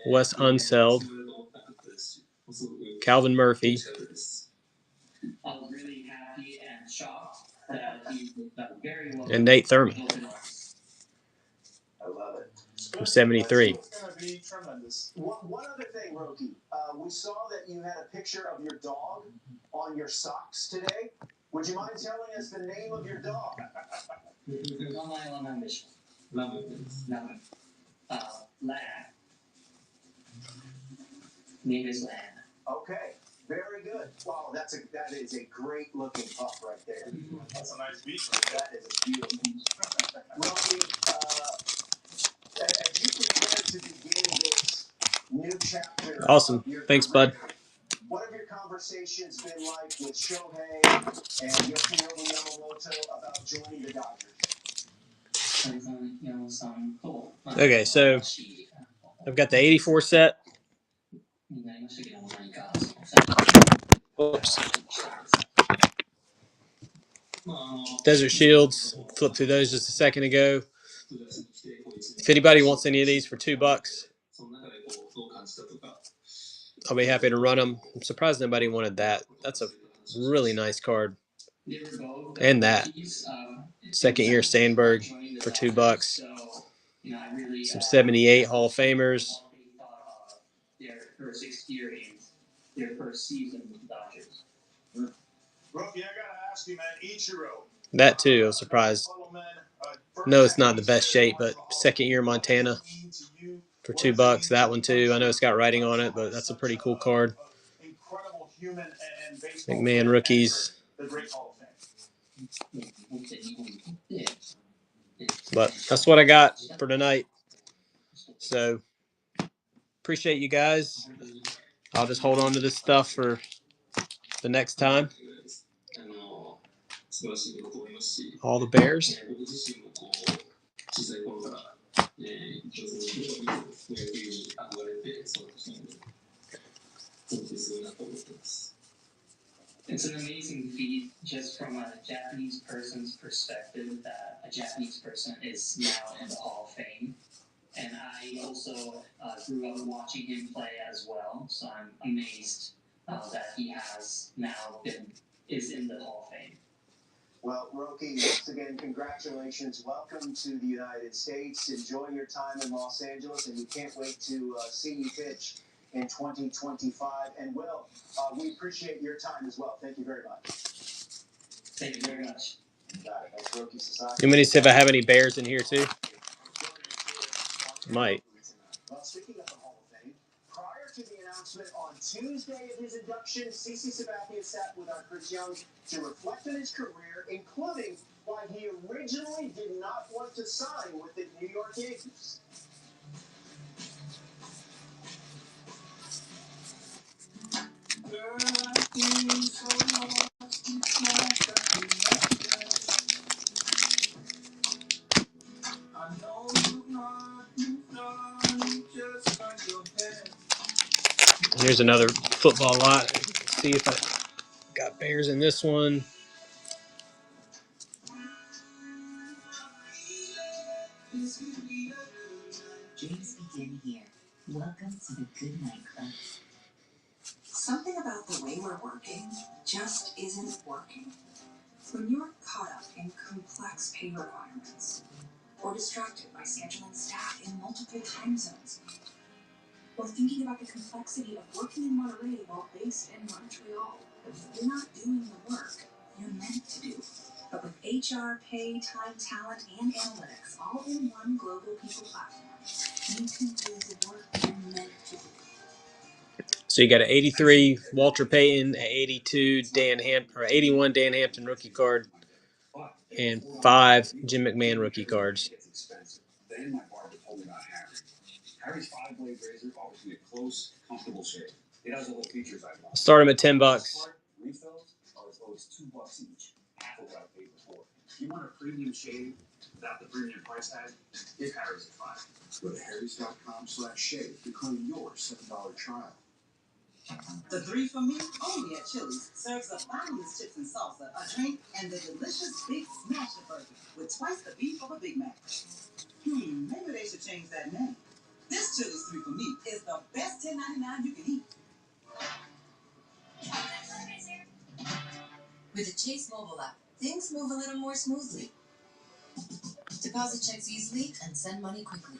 Wes Unseld. Calvin Murphy. I was really happy and shocked that he got very well. And Nate Thurman I love it. from 73. It's going to be tremendous. One other thing, Roki. We saw that you had a picture of your dog on your socks today. Would you mind telling us the name of your dog? Lad. Name is Lad. Okay, very good. Wow, that is a great looking pup right there. That's a nice beach. That is a beautiful. Roki, as you prepare to begin this new chapter. Awesome. Thanks, bud. What have your conversations been like with Shohei and Yoshinobu Yamamoto about joining the Dodgers? Okay, so I've got the 84 set. Oops. Desert Shields. Flipped through those just a second ago. If anybody wants any of these for $2, I'll be happy to run them. I'm surprised nobody wanted that. That's a really nice card. And that. Second year Sandberg for $2. Some 78 Hall of Famers. Their first experience, their first season with the Dodgers. Roki, I gotta ask you, man, Ichiro. That too, I was surprised. No, it's not in the best shape, but second year Montana for $2. That one too. I know it's got writing on it, but that's a pretty cool card. McMahon rookies. But that's what I got for tonight. So appreciate you guys. I'll just hold on to this stuff for the next time. All the Bears. It's an amazing feat just from a Japanese person's perspective that a Japanese person is now in the Hall of Fame. And I also grew up watching him play as well, so I'm amazed that he has now is in the Hall of Fame. Well, Roki, once again, congratulations. Welcome to the United States. Enjoy your time in Los Angeles, and we can't wait to see you pitch in 2025. And Will, we appreciate your time as well. Thank you very much. Thank you very much. Got it. That's Roki Sasaki. You want me to see if I have any Bears in here too? Might. Well, speaking of the Hall of Fame, prior to the announcement on Tuesday of his induction, CC Sabathia sat with our Chris Young to reflect on his career, including why he originally did not want to sign with the New York Yankees. Here's another football lot. Let's see if I got Bears in this one. begin here. Welcome to the Good Night Club. Something about the way we're working just isn't working. When you're caught up in complex pay requirements, or distracted by scheduling staff in multiple time zones, or thinking about the complexity of working in Monterey while based in Montreal, you're not doing the work you're meant to do. But with HR, pay, time, talent, and analytics all in one global people platform, you can do the work you're meant to do. So you got an 83 Walter Payton, an 82 81 Dan Hampton rookie card, and 5 Jim McMahon rookie cards. Then my barber told me about Harry. Harry's 5-blade razor offers me a close, comfortable shave. It has all the features I want. I'll start him at $10. Refills are as low as $2 each. Half of what I paid before. You want a premium shave without the premium price tag? Give Harry's a 5. Go to harrys.com/shave to claim your $7 trial. The 3 for me, only at Chili's, serves the finest chips and salsa, a drink, and the delicious Big Smasher burger with twice the beef of a Big Mac. Maybe they should change that name. This Chili's 3 for me is the best $10.99 you can eat. With the Chase mobile app, things move a little more smoothly. Deposit checks easily and send money quickly.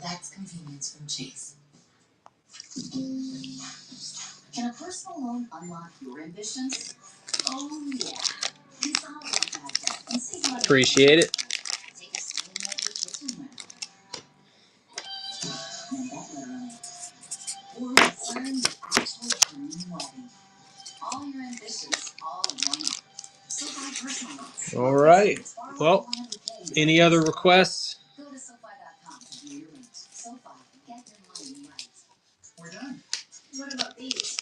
That's convenience from Chase. Can a personal loan unlock your ambitions? Oh, yeah. Resolve that debt and save money. Appreciate it. Take a swing at your kitchen rent. And that literally. Or sign your actual dream wedding. All your ambitions, all in one app. So buy personal loans. All right. Well, any other requests? Go to SoFi.com to view your rate. SoFi, get your money right. We're done. What about these?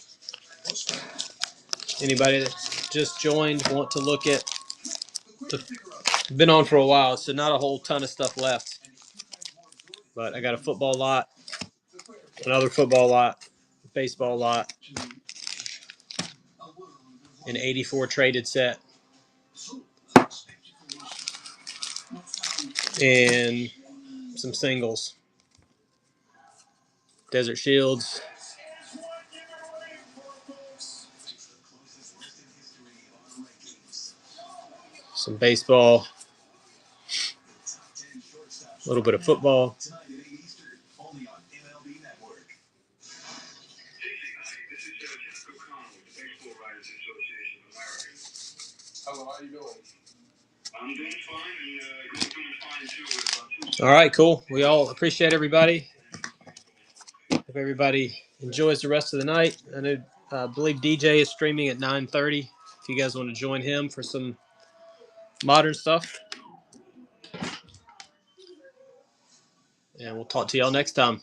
Anybody that just joined want to look at been on for a while, so not a whole ton of stuff left. But I got a football lot, another football lot, baseball lot, an 84 traded set, and some singles. Desert Shields. Some baseball. A little bit of football. Hello, how you doing? I'm doing fine, and you're doing fine too. All right, cool. We all appreciate everybody. Hope everybody enjoys the rest of the night. I believe DJ is streaming at 9:30. If you guys want to join him for some modern stuff. And we'll talk to y'all next time.